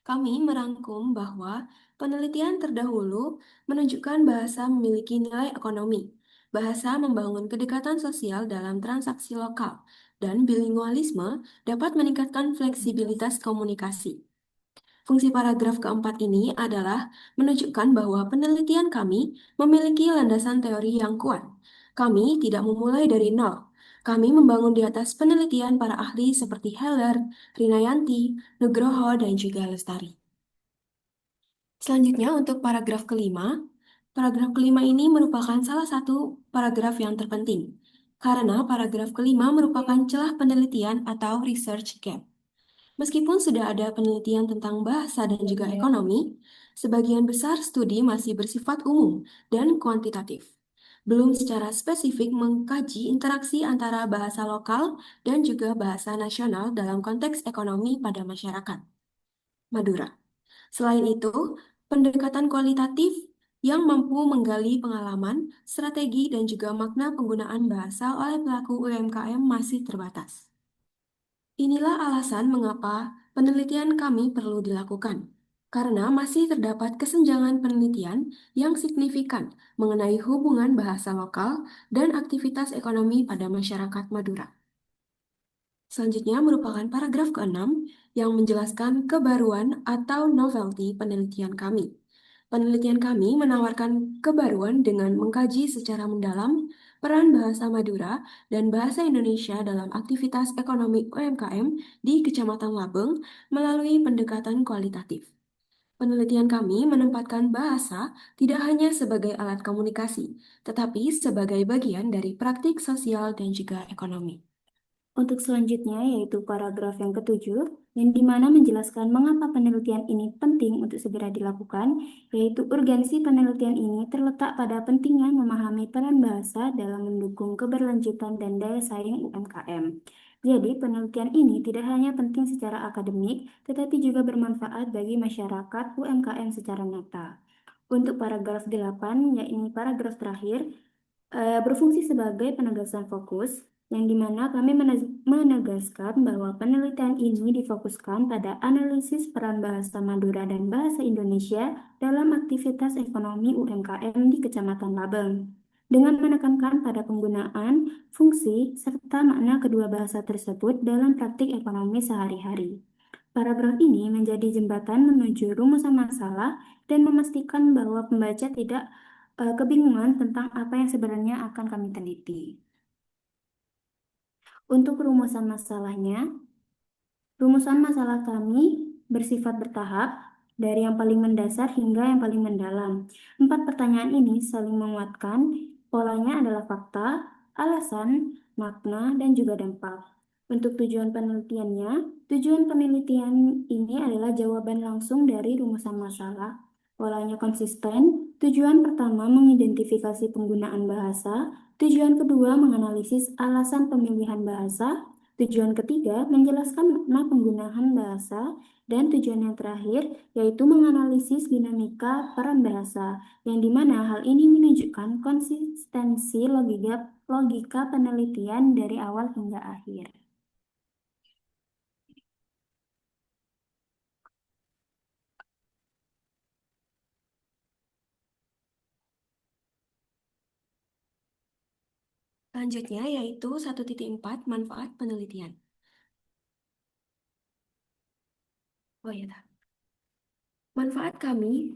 Kami merangkum bahwa penelitian terdahulu menunjukkan bahasa memiliki nilai ekonomi. Bahasa membangun kedekatan sosial dalam transaksi lokal, dan bilingualisme dapat meningkatkan fleksibilitas komunikasi. Fungsi paragraf keempat ini adalah menunjukkan bahwa penelitian kami memiliki landasan teori yang kuat. Kami tidak memulai dari nol. Kami membangun di atas penelitian para ahli seperti Heller, Rinayanti, Nugroho, dan juga Lestari. Selanjutnya untuk paragraf kelima ini merupakan salah satu paragraf yang terpenting, karena paragraf kelima merupakan celah penelitian atau research gap. Meskipun sudah ada penelitian tentang bahasa dan juga ekonomi, sebagian besar studi masih bersifat umum dan kuantitatif. Belum secara spesifik mengkaji interaksi antara bahasa lokal dan juga bahasa nasional dalam konteks ekonomi pada masyarakat Madura. Selain itu, pendekatan kualitatif yang mampu menggali pengalaman, strategi, dan juga makna penggunaan bahasa oleh pelaku UMKM masih terbatas. Inilah alasan mengapa penelitian kami perlu dilakukan, karena masih terdapat kesenjangan penelitian yang signifikan mengenai hubungan bahasa lokal dan aktivitas ekonomi pada masyarakat Madura. Selanjutnya merupakan paragraf ke-6 yang menjelaskan kebaruan atau novelty penelitian kami. Penelitian kami menawarkan kebaruan dengan mengkaji secara mendalam peran bahasa Madura dan bahasa Indonesia dalam aktivitas ekonomi UMKM di Kecamatan Labeng melalui pendekatan kualitatif. Penelitian kami menempatkan bahasa tidak hanya sebagai alat komunikasi, tetapi sebagai bagian dari praktik sosial dan juga ekonomi. Untuk selanjutnya yaitu paragraf yang ketujuh, yang dimana menjelaskan mengapa penelitian ini penting untuk segera dilakukan, yaitu urgensi penelitian ini terletak pada pentingnya memahami peran bahasa dalam mendukung keberlanjutan dan daya saing UMKM. Jadi, penelitian ini tidak hanya penting secara akademik, tetapi juga bermanfaat bagi masyarakat UMKM secara nyata. Untuk paragraf 8, yakni paragraf terakhir, berfungsi sebagai penegasan fokus, yang dimana kami menegaskan bahwa penelitian ini difokuskan pada analisis peran bahasa Madura dan bahasa Indonesia dalam aktivitas ekonomi UMKM di Kecamatan Labeng, dengan menekankan pada penggunaan, fungsi, serta makna kedua bahasa tersebut dalam praktik ekonomi sehari-hari. Paragraf ini menjadi jembatan menuju rumusan masalah dan memastikan bahwa pembaca tidak kebingungan tentang apa yang sebenarnya akan kami teliti. Untuk rumusan masalah kami bersifat bertahap dari yang paling mendasar hingga yang paling mendalam. 4 pertanyaan ini saling menguatkan, polanya adalah fakta, alasan, makna, dan juga dampak. Untuk tujuan penelitian ini adalah jawaban langsung dari rumusan masalah. Polanya konsisten. Tujuan pertama mengidentifikasi penggunaan bahasa. Tujuan kedua menganalisis alasan pemilihan bahasa. Tujuan ketiga menjelaskan makna penggunaan bahasa. Dan tujuan yang terakhir yaitu menganalisis dinamika peran bahasa, yang dimana hal ini menunjukkan konsistensi logika penelitian dari awal hingga akhir. Selanjutnya yaitu 1.4 manfaat penelitian. Oh ya, manfaat kami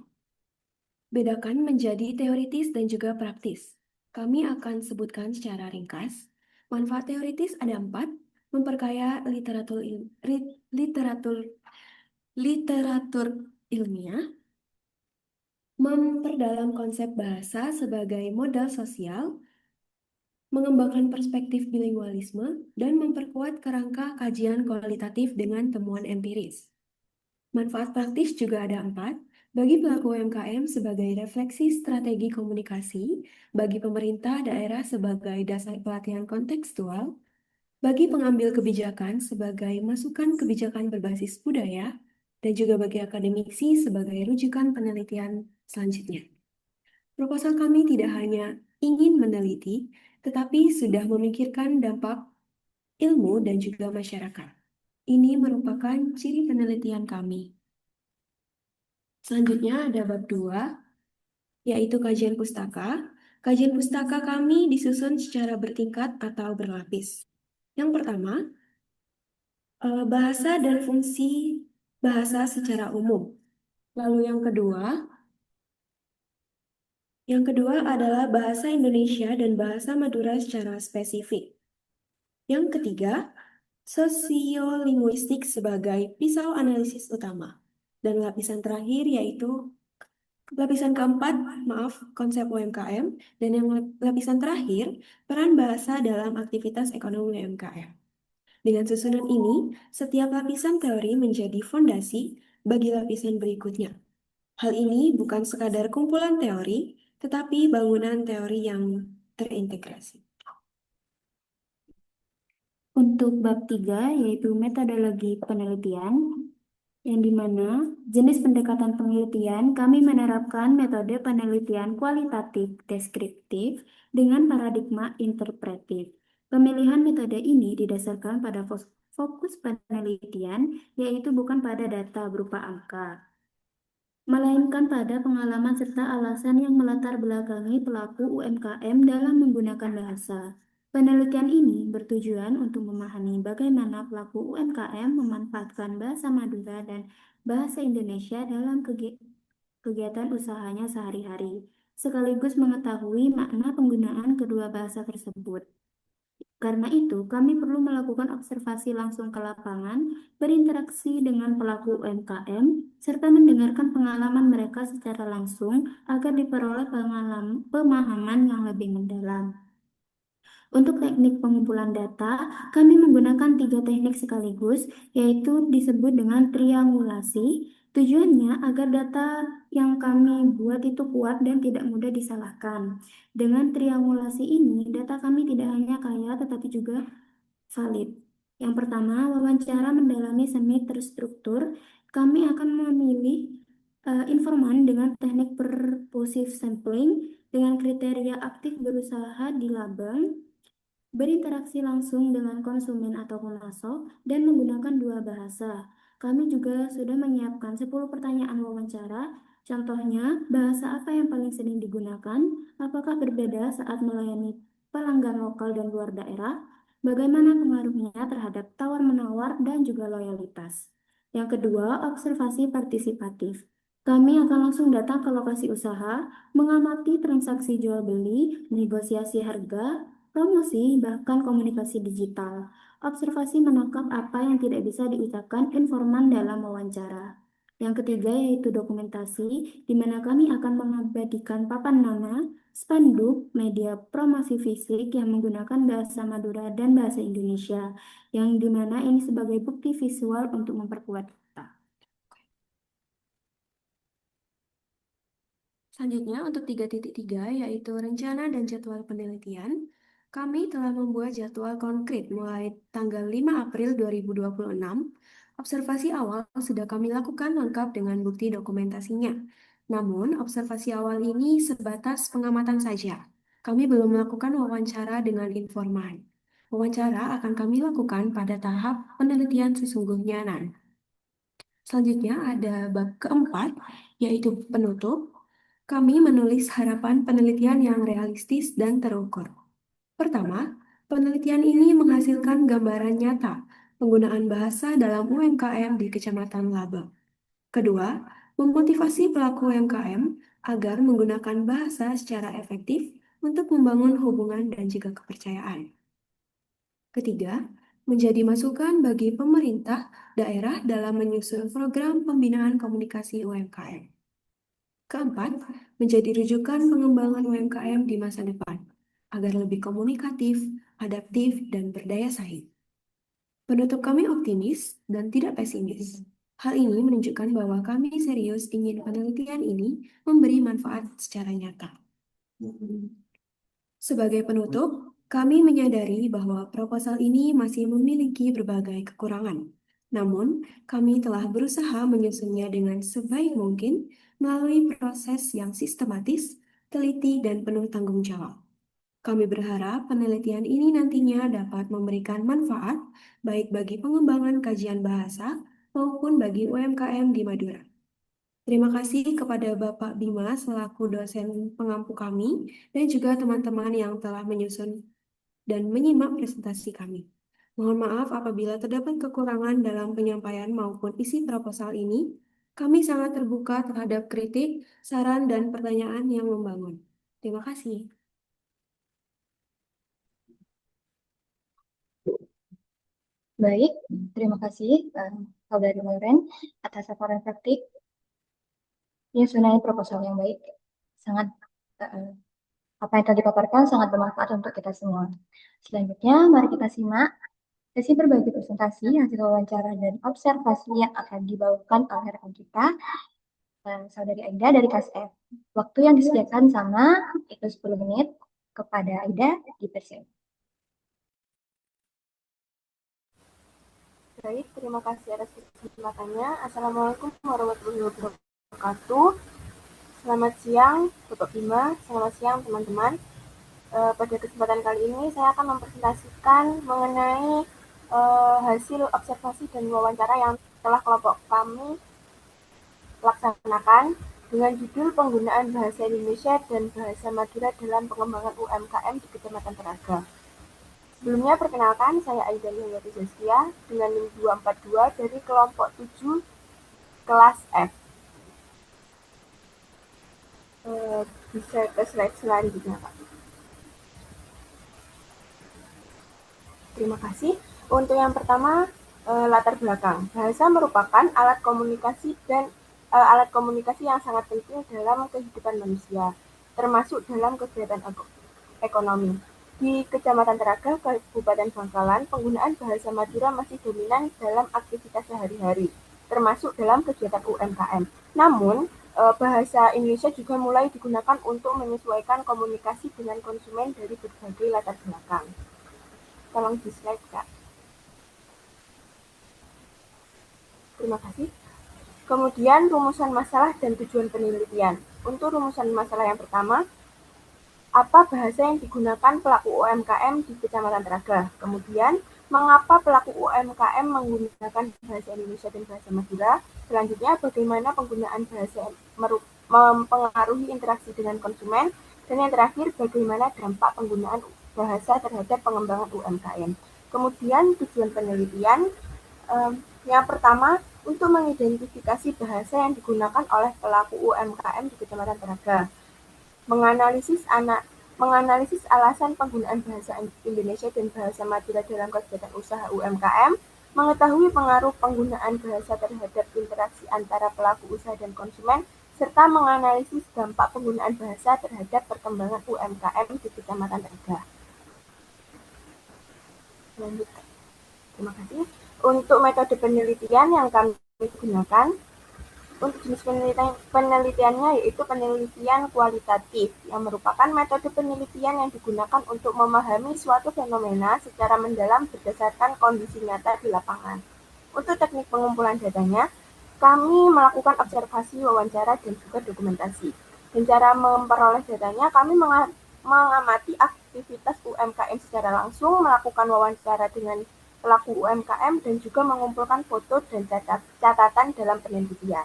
bedakan menjadi teoritis dan juga praktis. Kami akan sebutkan secara ringkas. Manfaat teoritis ada 4, memperkaya literatur ilmiah, memperdalam konsep bahasa sebagai modal sosial, mengembangkan perspektif bilingualisme, dan memperkuat kerangka kajian kualitatif dengan temuan empiris. Manfaat praktis juga ada 4, bagi pelaku UMKM sebagai refleksi strategi komunikasi, bagi pemerintah daerah sebagai dasar pelatihan kontekstual, bagi pengambil kebijakan sebagai masukan kebijakan berbasis budaya, dan juga bagi akademisi sebagai rujukan penelitian selanjutnya. Proposal kami tidak hanya ingin meneliti, tetapi sudah memikirkan dampak ilmu, dan juga masyarakat. Ini merupakan ciri penelitian kami. Selanjutnya ada bab 2, yaitu kajian pustaka. Kajian pustaka kami disusun secara bertingkat atau berlapis. Yang pertama, bahasa dan fungsi bahasa secara umum. Lalu yang kedua adalah bahasa Indonesia dan bahasa Madura secara spesifik. Yang ketiga, sosiolinguistik sebagai pisau analisis utama. Dan lapisan terakhir yaitu lapisan keempat, konsep UMKM. Dan yang lapisan terakhir, peran bahasa dalam aktivitas ekonomi UMKM. Dengan susunan ini, setiap lapisan teori menjadi fondasi bagi lapisan berikutnya. Hal ini bukan sekadar kumpulan teori, tetapi bangunan teori yang terintegrasi. Untuk bab 3, yaitu metodologi penelitian, yang dimana jenis pendekatan penelitian kami menerapkan metode penelitian kualitatif deskriptif dengan paradigma interpretif. Pemilihan metode ini didasarkan pada fokus penelitian, yaitu bukan pada data berupa angka, melainkan pada pengalaman serta alasan yang melatar belakangi pelaku UMKM dalam menggunakan bahasa. Penelitian ini bertujuan untuk memahami bagaimana pelaku UMKM memanfaatkan bahasa Madura dan bahasa Indonesia dalam kegiatan usahanya sehari-hari, sekaligus mengetahui makna penggunaan kedua bahasa tersebut. Karena itu, kami perlu melakukan observasi langsung ke lapangan, berinteraksi dengan pelaku UMKM, serta mendengarkan pengalaman mereka secara langsung agar diperoleh pemahaman yang lebih mendalam. Untuk teknik pengumpulan data, kami menggunakan 3 teknik sekaligus, yaitu disebut dengan triangulasi. Tujuannya agar data yang kami buat itu kuat dan tidak mudah disalahkan. Dengan triangulasi ini, data kami tidak hanya kaya tetapi juga valid. Yang pertama, wawancara mendalami semi terstruktur. Kami akan memilih informan dengan teknik purposive sampling dengan kriteria aktif berusaha di label, berinteraksi langsung dengan konsumen atau pemasok, dan menggunakan 2 bahasa. Kami juga sudah menyiapkan 10 pertanyaan wawancara. Contohnya, bahasa apa yang paling sering digunakan? Apakah berbeda saat melayani pelanggan lokal dan luar daerah? Bagaimana pengaruhnya terhadap tawar-menawar dan juga loyalitas? Yang kedua, observasi partisipatif. Kami akan langsung datang ke lokasi usaha, mengamati transaksi jual beli, negosiasi harga, promosi, bahkan komunikasi digital. Observasi menangkap apa yang tidak bisa diucapkan informan dalam wawancara. Yang ketiga yaitu dokumentasi, di mana kami akan mengabadikan papan nama, spanduk, media promosi fisik yang menggunakan bahasa Madura dan bahasa Indonesia, yang dimana ini sebagai bukti visual untuk memperkuat data. Selanjutnya untuk 3.3 yaitu rencana dan jadwal penelitian. Kami telah membuat jadwal konkret mulai tanggal 5 April 2026. Observasi awal sudah kami lakukan lengkap dengan bukti dokumentasinya. Namun, observasi awal ini sebatas pengamatan saja. Kami belum melakukan wawancara dengan informan. Wawancara akan kami lakukan pada tahap penelitian sesungguhnya nanti. Selanjutnya ada bab keempat, yaitu penutup. Kami menulis harapan penelitian yang realistis dan terukur. Pertama, penelitian ini menghasilkan gambaran nyata penggunaan bahasa dalam UMKM di Kecamatan Labang. Kedua, memotivasi pelaku UMKM agar menggunakan bahasa secara efektif untuk membangun hubungan dan juga kepercayaan. Ketiga, menjadi masukan bagi pemerintah daerah dalam menyusun program pembinaan komunikasi UMKM. Keempat, menjadi rujukan pengembangan UMKM di masa depan, agar lebih komunikatif, adaptif, dan berdaya saing. Penutup kami optimis dan tidak pesimis. Hal ini menunjukkan bahwa kami serius ingin penelitian ini memberi manfaat secara nyata. Sebagai penutup, kami menyadari bahwa proposal ini masih memiliki berbagai kekurangan. Namun, kami telah berusaha menyusunnya dengan sebaik mungkin melalui proses yang sistematis, teliti, dan penuh tanggung jawab. Kami berharap penelitian ini nantinya dapat memberikan manfaat baik bagi pengembangan kajian bahasa maupun bagi UMKM di Madura. Terima kasih kepada Bapak Bima selaku dosen pengampu kami dan juga teman-teman yang telah menyusun dan menyimak presentasi kami. Mohon maaf apabila terdapat kekurangan dalam penyampaian maupun isi proposal ini. Kami sangat terbuka terhadap kritik, saran, dan pertanyaan yang membangun. Terima kasih. Baik, terima kasih Saudari Lauren atas laporan praktik penyusunan proposal yang baik. Sangat apa yang telah dipaparkan sangat bermanfaat untuk kita semua. Selanjutnya, mari kita simak sesi berbagi presentasi, hasil wawancara, dan observasi yang akan dibawakan oleh rekan kita, Saudari Aida dari KSF. Waktu yang disediakan sama, itu 10 menit. Kepada Aida, dipersilakan. Baik, terima kasih atas kesempatannya. Assalamualaikum warahmatullahi wabarakatuh. Selamat siang, Bapak Bima. Selamat siang, teman-teman. Pada kesempatan kali ini, saya akan mempresentasikan mengenai hasil observasi dan wawancara yang telah kelompok kami laksanakan dengan judul penggunaan bahasa Indonesia dan bahasa Madura dalam pengembangan UMKM di Kecamatan Teraga. Sebelumnya, perkenalkan, saya Aida Nurhayati Zaskia dengan NIM 242 dari kelompok 7 kelas F. Bisa ke slide selanjutnya, Pak. Terima kasih. Untuk yang pertama, latar belakang. Bahasa merupakan alat komunikasi yang sangat penting dalam kehidupan manusia, termasuk dalam kegiatan ekonomi. Di Kecamatan Teraga, Kabupaten Bangkalan, penggunaan bahasa Madura masih dominan dalam aktivitas sehari-hari, termasuk dalam kegiatan UMKM. Namun, bahasa Indonesia juga mulai digunakan untuk menyesuaikan komunikasi dengan konsumen dari berbagai latar belakang. Tolong di slide, Kak. Terima kasih. Kemudian, rumusan masalah dan tujuan penelitian. Untuk rumusan masalah yang pertama, apa bahasa yang digunakan pelaku UMKM di Kecamatan Teraga? Kemudian, mengapa pelaku UMKM menggunakan bahasa Indonesia dan bahasa Madura? Selanjutnya, bagaimana penggunaan bahasa mempengaruhi interaksi dengan konsumen? Dan yang terakhir, bagaimana dampak penggunaan bahasa terhadap pengembangan UMKM? Kemudian, tujuan penelitian. Yang pertama, untuk mengidentifikasi bahasa yang digunakan oleh pelaku UMKM di Kecamatan Teraga. Menganalisis alasan penggunaan bahasa Indonesia dan bahasa Madura dalam kegiatan usaha UMKM, mengetahui pengaruh penggunaan bahasa terhadap interaksi antara pelaku usaha dan konsumen, serta menganalisis dampak penggunaan bahasa terhadap perkembangan UMKM di Kecamatan Teraga. Lanjutkan. Terima kasih. Untuk metode penelitian yang kami gunakan, untuk jenis penelitiannya yaitu penelitian kualitatif, yang merupakan metode penelitian yang digunakan untuk memahami suatu fenomena secara mendalam berdasarkan kondisi nyata di lapangan. Untuk teknik pengumpulan datanya, kami melakukan observasi, wawancara, dan juga dokumentasi. Dan cara memperoleh datanya, kami mengamati aktivitas UMKM secara langsung, melakukan wawancara dengan pelaku UMKM, dan juga mengumpulkan foto dan catatan dalam penelitian.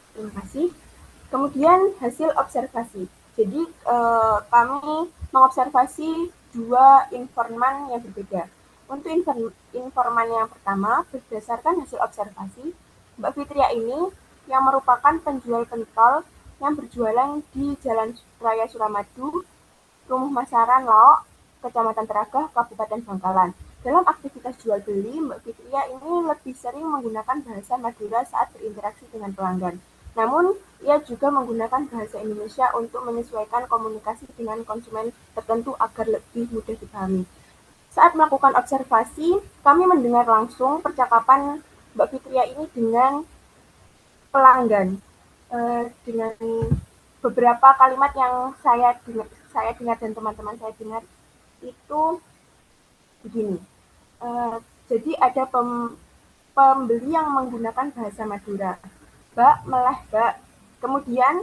Terima kasih. Kemudian hasil observasi. Jadi kami mengobservasi dua informan yang berbeda. Untuk informan yang pertama, berdasarkan hasil observasi, Mbak Fitria ini yang merupakan penjual pentol yang berjualan di Jalan Raya Suramadu, Rumah Masaran Laok, Kecamatan Teraga, Kabupaten Bangkalan. Dalam aktivitas jual beli, Mbak Fitria ini lebih sering menggunakan bahasa Madura saat berinteraksi dengan pelanggan. Namun, ia juga menggunakan bahasa Indonesia untuk menyesuaikan komunikasi dengan konsumen tertentu agar lebih mudah dipahami. Saat melakukan observasi, kami mendengar langsung percakapan Mbak Fitria ini dengan pelanggan. Dengan beberapa kalimat yang saya dengar dan teman-teman saya dengar itu begini. Jadi ada pembeli yang menggunakan bahasa Madura. Mbak meleh Mbak. Kemudian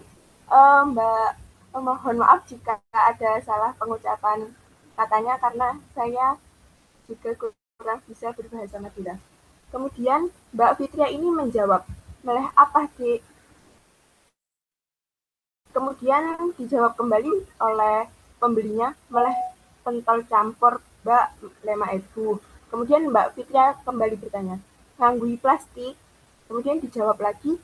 Mbak mohon maaf jika ada salah pengucapan katanya karena saya juga kurang bisa berbahasa Madura. Kemudian Mbak Fitria ini menjawab, meleh apa Dek? Kemudian dijawab kembali oleh pembelinya, meleh pentol campur Mbak 5.000. Kemudian Mbak Fitria kembali bertanya, nganggui plastik? Kemudian dijawab lagi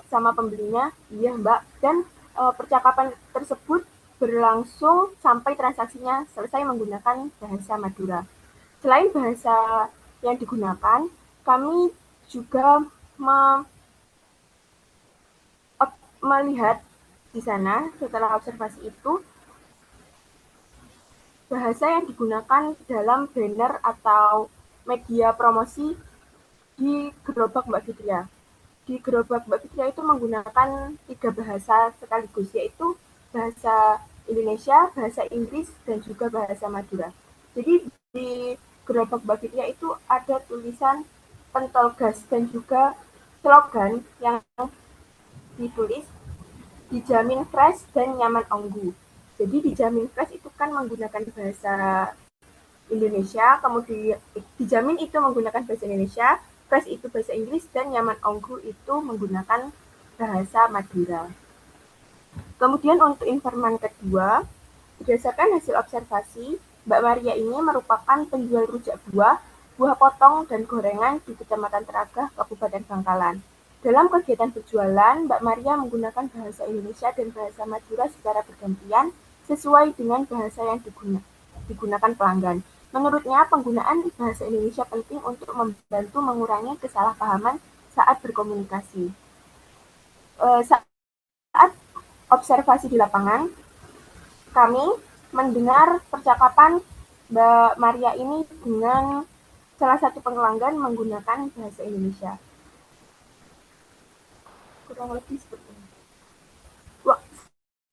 sama pembelinya, iya Mbak. Dan percakapan tersebut berlangsung sampai transaksinya selesai menggunakan bahasa Madura. Selain bahasa yang digunakan, kami juga melihat di sana setelah observasi itu bahasa yang digunakan dalam banner atau media promosi di gerobak Mbak Fitria. Di gerobak Mbak Fitria itu menggunakan 3 bahasa sekaligus, yaitu bahasa Indonesia, bahasa Inggris, dan juga bahasa Madura. Jadi di gerobak Mbak Fitria itu ada tulisan pentol gas dan juga slogan yang ditulis dijamin fresh dan nyaman onggu. Jadi dijamin fresh itu kan menggunakan bahasa Indonesia, kemudian dijamin itu menggunakan bahasa Indonesia, fresh itu bahasa Inggris, dan nyaman onggu itu menggunakan bahasa Madura. Kemudian untuk informan kedua, berdasarkan hasil observasi, Mbak Maria ini merupakan penjual rujak buah, buah potong, dan gorengan di Kecamatan Teragah, Kabupaten Bangkalan. Dalam kegiatan berjualan, Mbak Maria menggunakan bahasa Indonesia dan bahasa Madura secara bergantian sesuai dengan bahasa yang digunakan pelanggan. Menurutnya, penggunaan bahasa Indonesia penting untuk membantu mengurangi kesalahpahaman saat berkomunikasi. Saat observasi di lapangan, kami mendengar percakapan Mbak Maria ini dengan salah satu pelanggan menggunakan bahasa Indonesia. Kurang lebih seperti ini.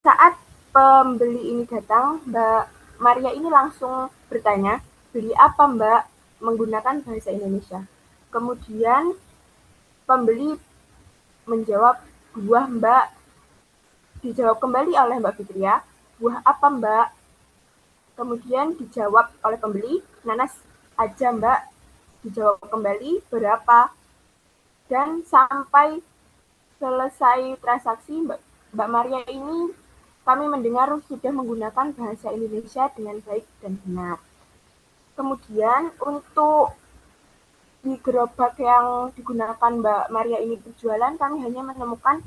Saat pembeli ini datang, Mbak Maria ini langsung bertanya, beli apa Mbak? Menggunakan bahasa Indonesia. Kemudian pembeli menjawab, buah Mbak. Dijawab kembali oleh Mbak Fitria, buah apa Mbak? Kemudian dijawab oleh pembeli, nanas aja Mbak. Dijawab kembali, berapa? Dan sampai selesai transaksi, Mbak Maria ini kami mendengar sudah menggunakan bahasa Indonesia dengan baik dan benar. Kemudian untuk di gerobak yang digunakan Mbak Maria ini berjualan, kami hanya menemukan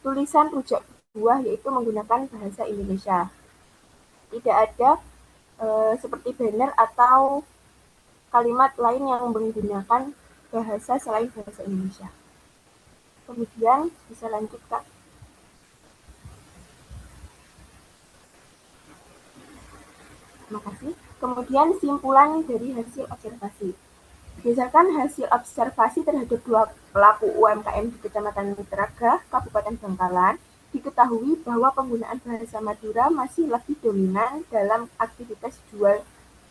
tulisan rujak buah yaitu menggunakan bahasa Indonesia. Tidak ada seperti banner atau kalimat lain yang menggunakan bahasa selain bahasa Indonesia. Kemudian bisa lanjut Kak. Terima kasih. Kemudian simpulan dari hasil observasi. Berdasarkan hasil observasi terhadap 2 pelaku UMKM di Kecamatan Teragah, Kabupaten Bangkalan, diketahui bahwa penggunaan bahasa Madura masih lebih dominan dalam aktivitas jual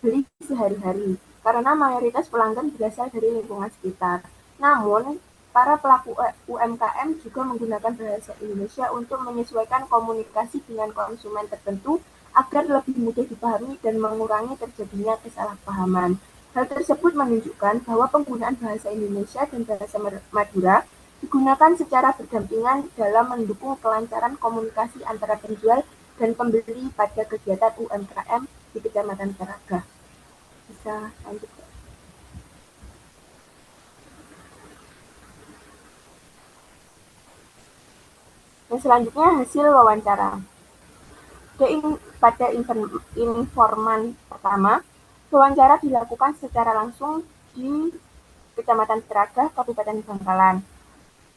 beli sehari-hari, karena mayoritas pelanggan berasal dari lingkungan sekitar. Namun, para pelaku UMKM juga menggunakan bahasa Indonesia untuk menyesuaikan komunikasi dengan konsumen tertentu agar lebih mudah dipahami dan mengurangi terjadinya kesalahpahaman. Hal tersebut menunjukkan bahwa penggunaan bahasa Indonesia dan bahasa Madura digunakan secara berdampingan dalam mendukung kelancaran komunikasi antara penjual dan pembeli pada kegiatan UMKM di Kecamatan Teragah. Bisa lanjut. Dan selanjutnya hasil wawancara. Pada informan pertama, wawancara dilakukan secara langsung di Kecamatan Teragah, Kabupaten Bangkalan.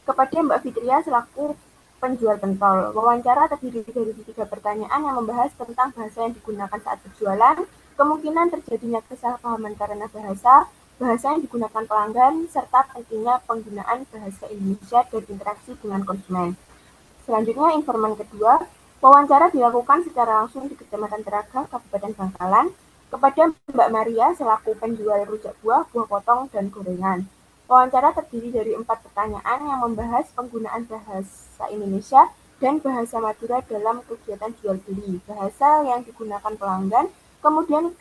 Kepada Mbak Fitria selaku penjual pentol, wawancara terdiri dari 3 pertanyaan yang membahas tentang bahasa yang digunakan saat berjualan, kemungkinan terjadinya kesalahpahaman karena bahasa yang digunakan pelanggan, serta pentingnya penggunaan bahasa Indonesia dan interaksi dengan konsumen. Selanjutnya, informan kedua, wawancara dilakukan secara langsung di Kecamatan Teragah, Kabupaten Bangkalan, kepada Mbak Maria selaku penjual rujak buah, buah potong, dan gorengan. Wawancara terdiri dari 4 pertanyaan yang membahas penggunaan bahasa Indonesia dan bahasa Madura dalam kegiatan jual beli, bahasa yang digunakan pelanggan, kemudian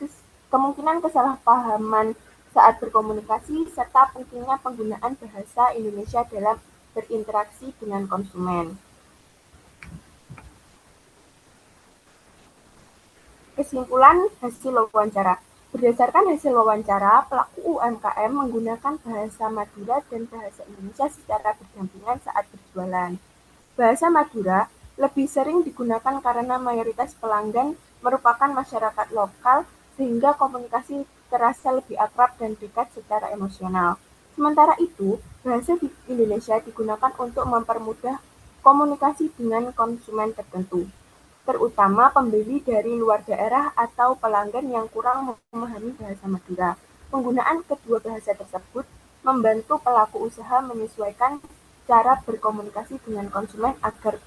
kemungkinan kesalahpahaman saat berkomunikasi, serta pentingnya penggunaan bahasa Indonesia dalam berinteraksi dengan konsumen. Kesimpulan hasil wawancara. Berdasarkan hasil wawancara, pelaku UMKM menggunakan bahasa Madura dan bahasa Indonesia secara berdampingan saat berjualan. Bahasa Madura lebih sering digunakan karena mayoritas pelanggan merupakan masyarakat lokal sehingga komunikasi terasa lebih akrab dan dekat secara emosional. Sementara itu, bahasa Indonesia digunakan untuk mempermudah komunikasi dengan konsumen tertentu, terutama pembeli dari luar daerah atau pelanggan yang kurang memahami bahasa Madura. Penggunaan kedua bahasa tersebut membantu pelaku usaha menyesuaikan cara berkomunikasi dengan konsumen agar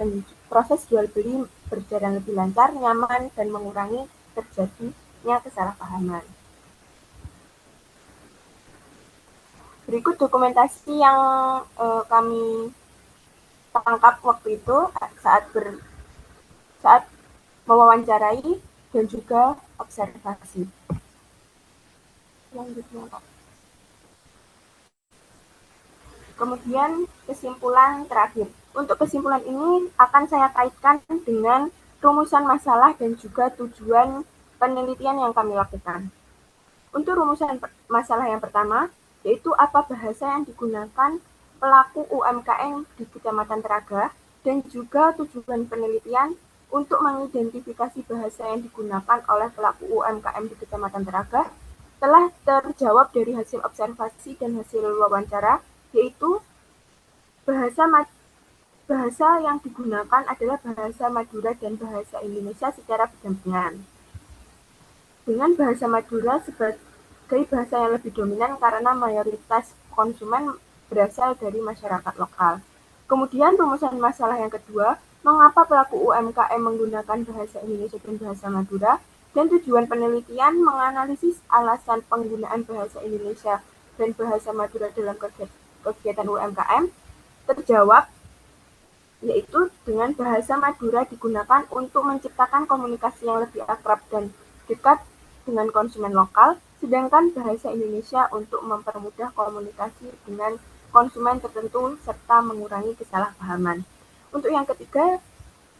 proses jual beli berjalan lebih lancar, nyaman, dan mengurangi terjadinya kesalahpahaman. Berikut dokumentasi yang kami tangkap waktu itu saat mewawancarai dan juga observasi. Selanjutnya, Pak. Kemudian kesimpulan terakhir. Untuk kesimpulan ini akan saya kaitkan dengan rumusan masalah dan juga tujuan penelitian yang kami lakukan. Untuk rumusan masalah yang pertama, yaitu apa bahasa yang digunakan pelaku UMKM di Kecamatan Teraga, dan juga tujuan penelitian untuk mengidentifikasi bahasa yang digunakan oleh pelaku UMKM di Kecamatan Teraga telah terjawab dari hasil observasi dan hasil wawancara, yaitu bahasa yang digunakan adalah bahasa Madura dan bahasa Indonesia secara berdampingan. Dengan bahasa Madura sebagai bahasa yang lebih dominan karena mayoritas konsumen berasal dari masyarakat lokal. Kemudian rumusan masalah yang kedua, mengapa pelaku UMKM menggunakan bahasa Indonesia dan bahasa Madura, dan tujuan penelitian menganalisis alasan penggunaan bahasa Indonesia dan bahasa Madura dalam kegiatan UMKM terjawab, yaitu dengan bahasa Madura digunakan untuk menciptakan komunikasi yang lebih akrab dan dekat dengan konsumen lokal, sedangkan bahasa Indonesia untuk mempermudah komunikasi dengan konsumen tertentu serta mengurangi kesalahpahaman.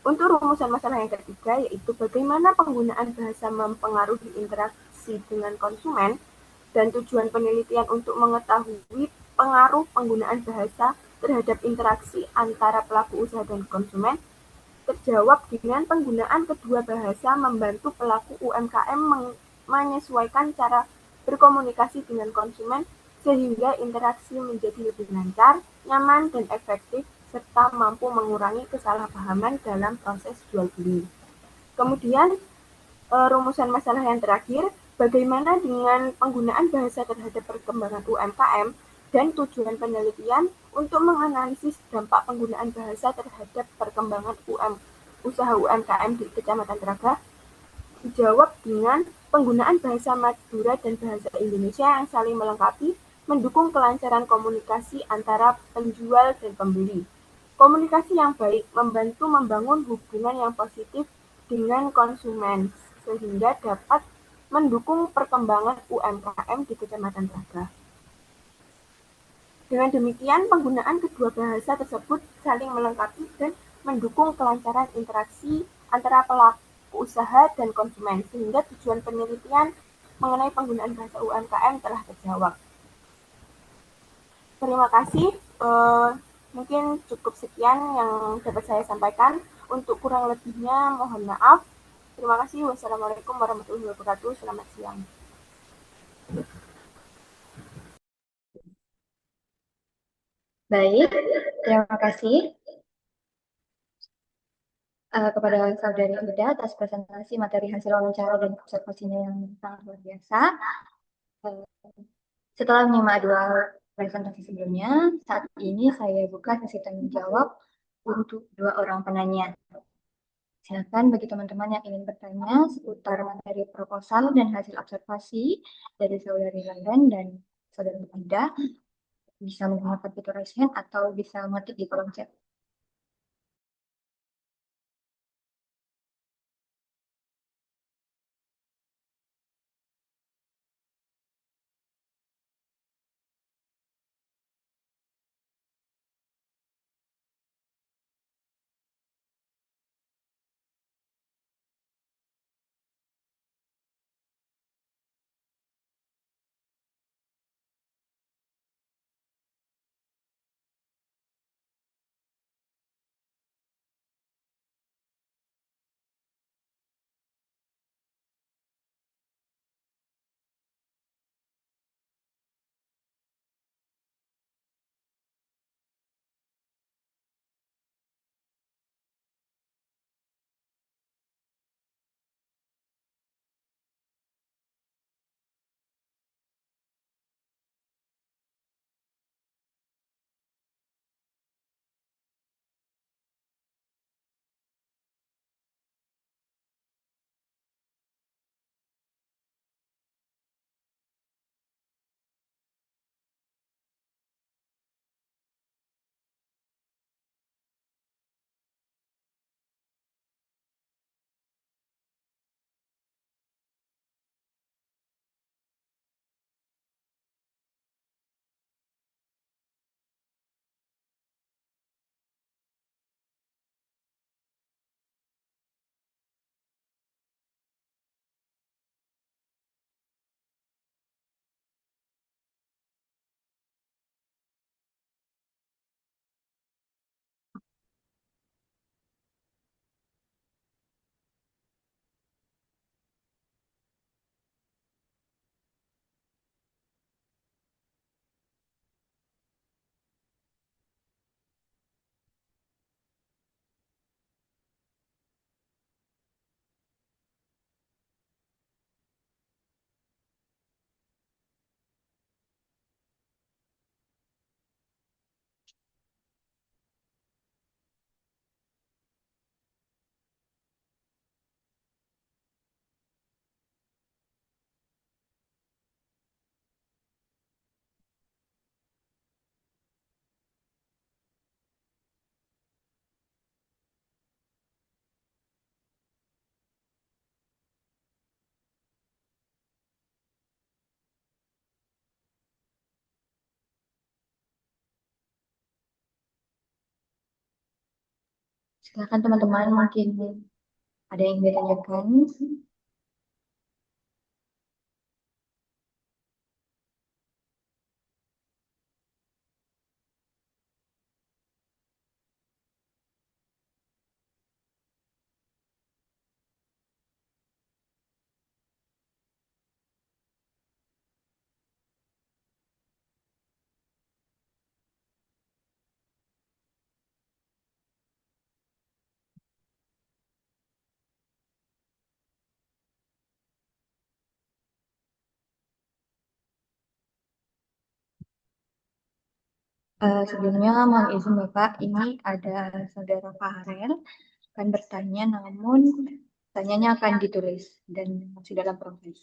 Untuk rumusan masalah yang ketiga, yaitu bagaimana penggunaan bahasa mempengaruhi interaksi dengan konsumen, dan tujuan penelitian untuk mengetahui pengaruh penggunaan bahasa terhadap interaksi antara pelaku usaha dan konsumen, terjawab dengan penggunaan kedua bahasa membantu pelaku UMKM menyesuaikan cara berkomunikasi dengan konsumen sehingga interaksi menjadi lebih lancar, nyaman, dan efektif, serta mampu mengurangi kesalahpahaman dalam proses jual beli. Kemudian, rumusan masalah yang terakhir, bagaimana dengan penggunaan bahasa terhadap perkembangan UMKM dan tujuan penelitian untuk menganalisis dampak penggunaan bahasa terhadap perkembangan usaha UMKM di Kecamatan Teraga, dijawab dengan penggunaan bahasa Madura dan bahasa Indonesia yang saling melengkapi, mendukung kelancaran komunikasi antara penjual dan pembeli. Komunikasi yang baik membantu membangun hubungan yang positif dengan konsumen, sehingga dapat mendukung perkembangan UMKM di Kecamatan Teraga. Dengan demikian, penggunaan kedua bahasa tersebut saling melengkapi dan mendukung kelancaran interaksi antara pelaku usaha dan konsumen, sehingga tujuan penelitian mengenai penggunaan bahasa UMKM telah terjawab. Terima kasih. Mungkin cukup sekian yang dapat saya sampaikan. Untuk kurang lebihnya mohon maaf. Terima kasih. Wassalamualaikum warahmatullahi wabarakatuh. Selamat siang. Baik, terima kasih kepada Saudari Ida atas presentasi materi hasil wawancara dan observasinya yang sangat luar biasa. Setelah menyimak dua presentasi sebelumnya, saat ini saya buka sesi tanya jawab untuk dua orang penanya. Silakan bagi teman-teman yang ingin bertanya seputar materi proposal dan hasil observasi dari Saudari Lenden dan Saudari Ida, bisa menggunakan fitur raise hand atau bisa mengetik di kolom chat. Silakan teman-teman, mungkin ada yang ingin ditanyakan. Sebelumnya mohon izin Bapak, ini ada saudara Farel akan bertanya, namun tanyanya akan ditulis dan masih dalam proses.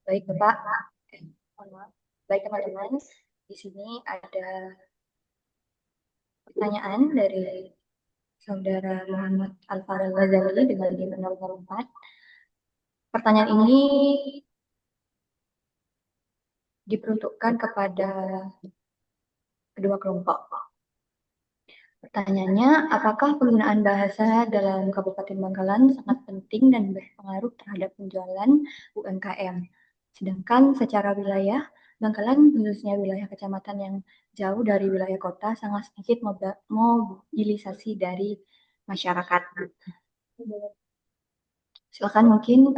Baik Bapak, mohon maaf. Baik teman-teman, di sini ada pertanyaan dari Saudara Muhammad Alfarel Ghazali dengan NIM 004. Pertanyaan ini diperuntukkan kepada kedua kelompok. Pertanyaannya, apakah penggunaan bahasa dalam Kabupaten Bangkalan sangat penting dan berpengaruh terhadap penjualan UMKM? Sedangkan secara wilayah, Bangkalan khususnya wilayah kecamatan yang jauh dari wilayah kota sangat sedikit mobilisasi dari masyarakat. Silakan mungkin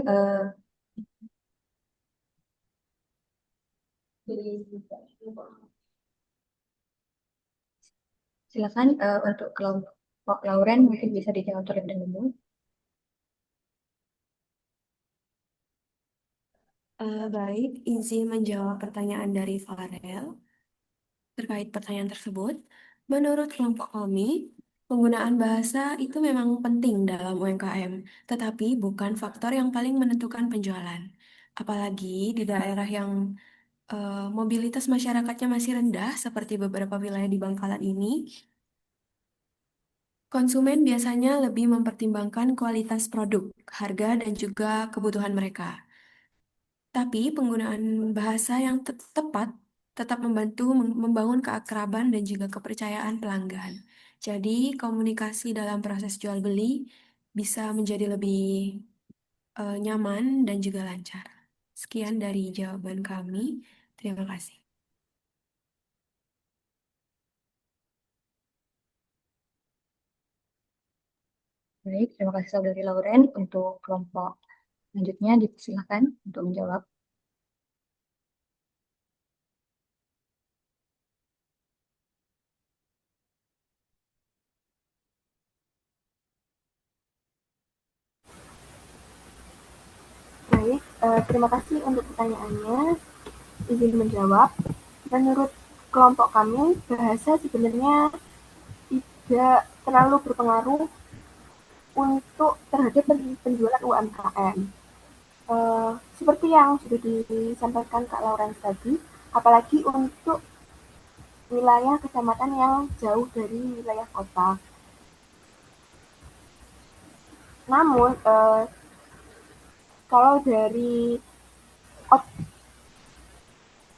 silakan untuk kelompok Lauren mungkin bisa dijawab terlebih dahulu. Baik, izin menjawab pertanyaan dari Farel. Terkait pertanyaan tersebut, menurut kelompok kami, penggunaan bahasa itu memang penting dalam UMKM, tetapi bukan faktor yang paling menentukan penjualan. Apalagi di daerah yang mobilitas masyarakatnya masih rendah, seperti beberapa wilayah di Bangkalan ini, konsumen biasanya lebih mempertimbangkan kualitas produk, harga, dan juga kebutuhan mereka. Tapi penggunaan bahasa yang tepat tetap membantu membangun keakraban dan juga kepercayaan pelanggan. Jadi komunikasi dalam proses jual beli bisa menjadi lebih nyaman dan juga lancar. Sekian dari jawaban kami. Terima kasih. Baik, terima kasih Saudari Lauren. Untuk kelompok selanjutnya dipersilakan untuk menjawab. Baik, terima kasih untuk pertanyaannya. Izin menjawab. Menurut kelompok kami, bahasa sebenarnya tidak terlalu berpengaruh untuk terhadap penjualan UMKM. Seperti yang sudah disampaikan Kak Lawrence tadi, apalagi untuk wilayah kecamatan yang jauh dari wilayah kota. Namun, kalau dari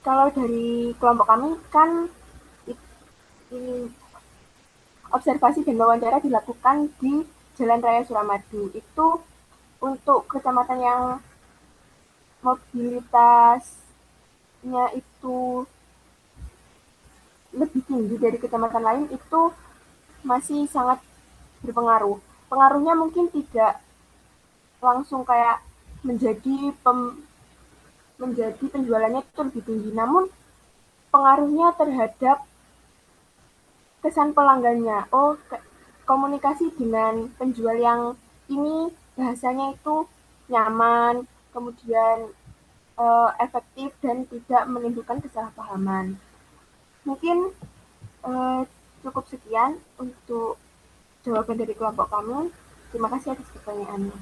kalau dari kelompok kami kan ini observasi dan wawancara dilakukan di Jalan Raya Suramadu. Itu untuk kecamatan yang mobilitasnya itu lebih tinggi dari kecamatan lain itu masih sangat berpengaruh. Pengaruhnya mungkin tidak langsung kayak menjadi menjadi penjualannya itu lebih tinggi, namun pengaruhnya terhadap kesan pelanggannya. Oh, komunikasi dengan penjual yang ini bahasanya itu nyaman, kemudian efektif dan tidak menimbulkan kesalahpahaman. Mungkin uh, cukup sekian untuk jawaban dari kelompok kami. Terima kasih atas pertanyaannya.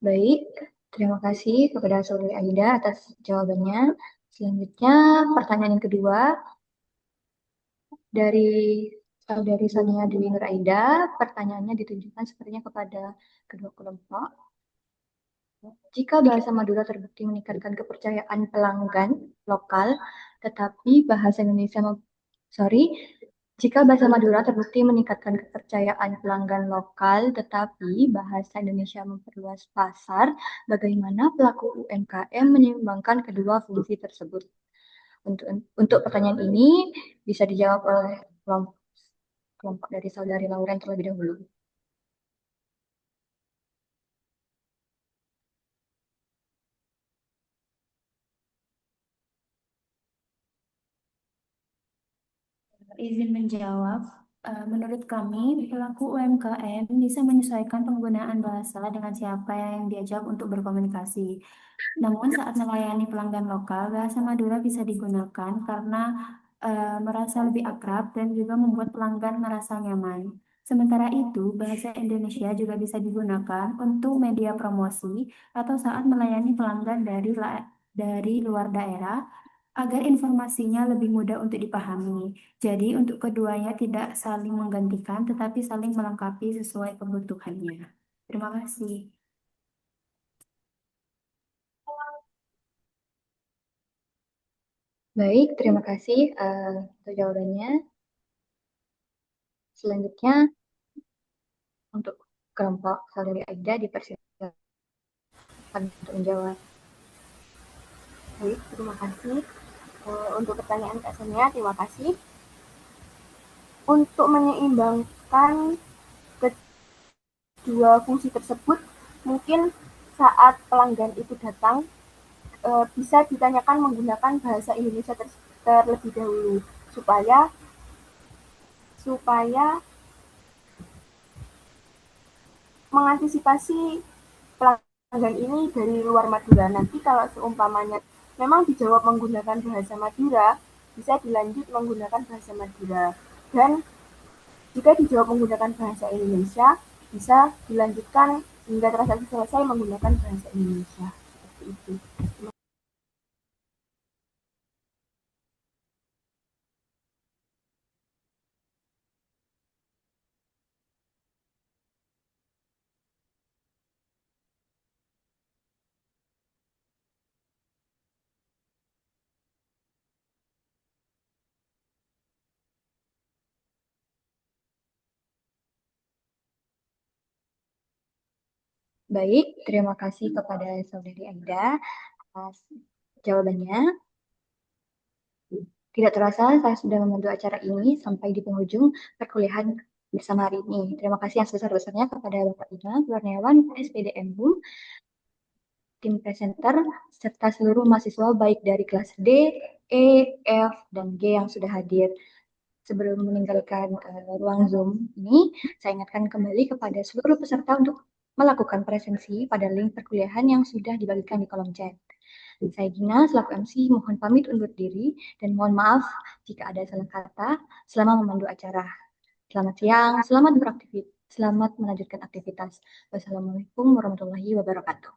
Baik, terima kasih kepada Saudari Aida atas jawabannya. Selanjutnya, pertanyaan yang kedua dari Saudari Sonia Dewi Nur Aida. Pertanyaannya ditujukan sepertinya kepada kedua kelompok. Jika bahasa Madura terbukti meningkatkan kepercayaan pelanggan lokal, tetapi bahasa Indonesia jika bahasa Madura terbukti meningkatkan kepercayaan pelanggan lokal, tetapi bahasa Indonesia memperluas pasar, bagaimana pelaku UMKM menyeimbangkan kedua fungsi tersebut? Untuk pertanyaan ini bisa dijawab oleh kelompok dari Saudari Lauren terlebih dahulu. Izin menjawab, menurut kami, pelaku UMKM bisa menyesuaikan penggunaan bahasa dengan siapa yang diajak untuk berkomunikasi. Namun saat melayani pelanggan lokal, bahasa Madura bisa digunakan karena merasa lebih akrab dan juga membuat pelanggan merasa nyaman. Sementara itu, bahasa Indonesia juga bisa digunakan untuk media promosi atau saat melayani pelanggan dari luar daerah agar informasinya lebih mudah untuk dipahami. Jadi, untuk keduanya tidak saling menggantikan, tetapi saling melengkapi sesuai kebutuhannya. Terima kasih. Baik, terima kasih untuk jawabannya. Selanjutnya, untuk kelompok saudari Aida dipersilakan untuk menjawab. Baik, terima kasih. Untuk pertanyaan Kak Sonia, terima kasih. Untuk menyeimbangkan kedua fungsi tersebut, mungkin saat pelanggan itu datang, bisa ditanyakan menggunakan bahasa Indonesia terlebih dahulu, supaya mengantisipasi pelanggan ini dari luar Madura. Nanti kalau seumpamanya memang dijawab menggunakan bahasa Madura, bisa dilanjut menggunakan bahasa Madura. Dan jika dijawab menggunakan bahasa Indonesia, bisa dilanjutkan hingga transaksi selesai menggunakan bahasa Indonesia. Seperti itu. Baik, terima kasih kepada saudari Aida atas jawabannya. Tidak terasa, saya sudah memandu acara ini sampai di penghujung perkuliahan bersama hari ini. Terima kasih yang sebesar-besarnya kepada Bapak Ina Kurniawan, SPDMU, tim presenter, serta seluruh mahasiswa baik dari kelas D, E, F, dan G yang sudah hadir. Sebelum meninggalkan ruang Zoom ini, saya ingatkan kembali kepada seluruh peserta untuk melakukan presensi pada link perkuliahan yang sudah dibagikan di kolom chat. Saya Gina, selaku MC, mohon pamit undur diri dan mohon maaf jika ada salah kata selama memandu acara. Selamat siang, selamat melanjutkan aktivitas. Wassalamualaikum warahmatullahi wabarakatuh.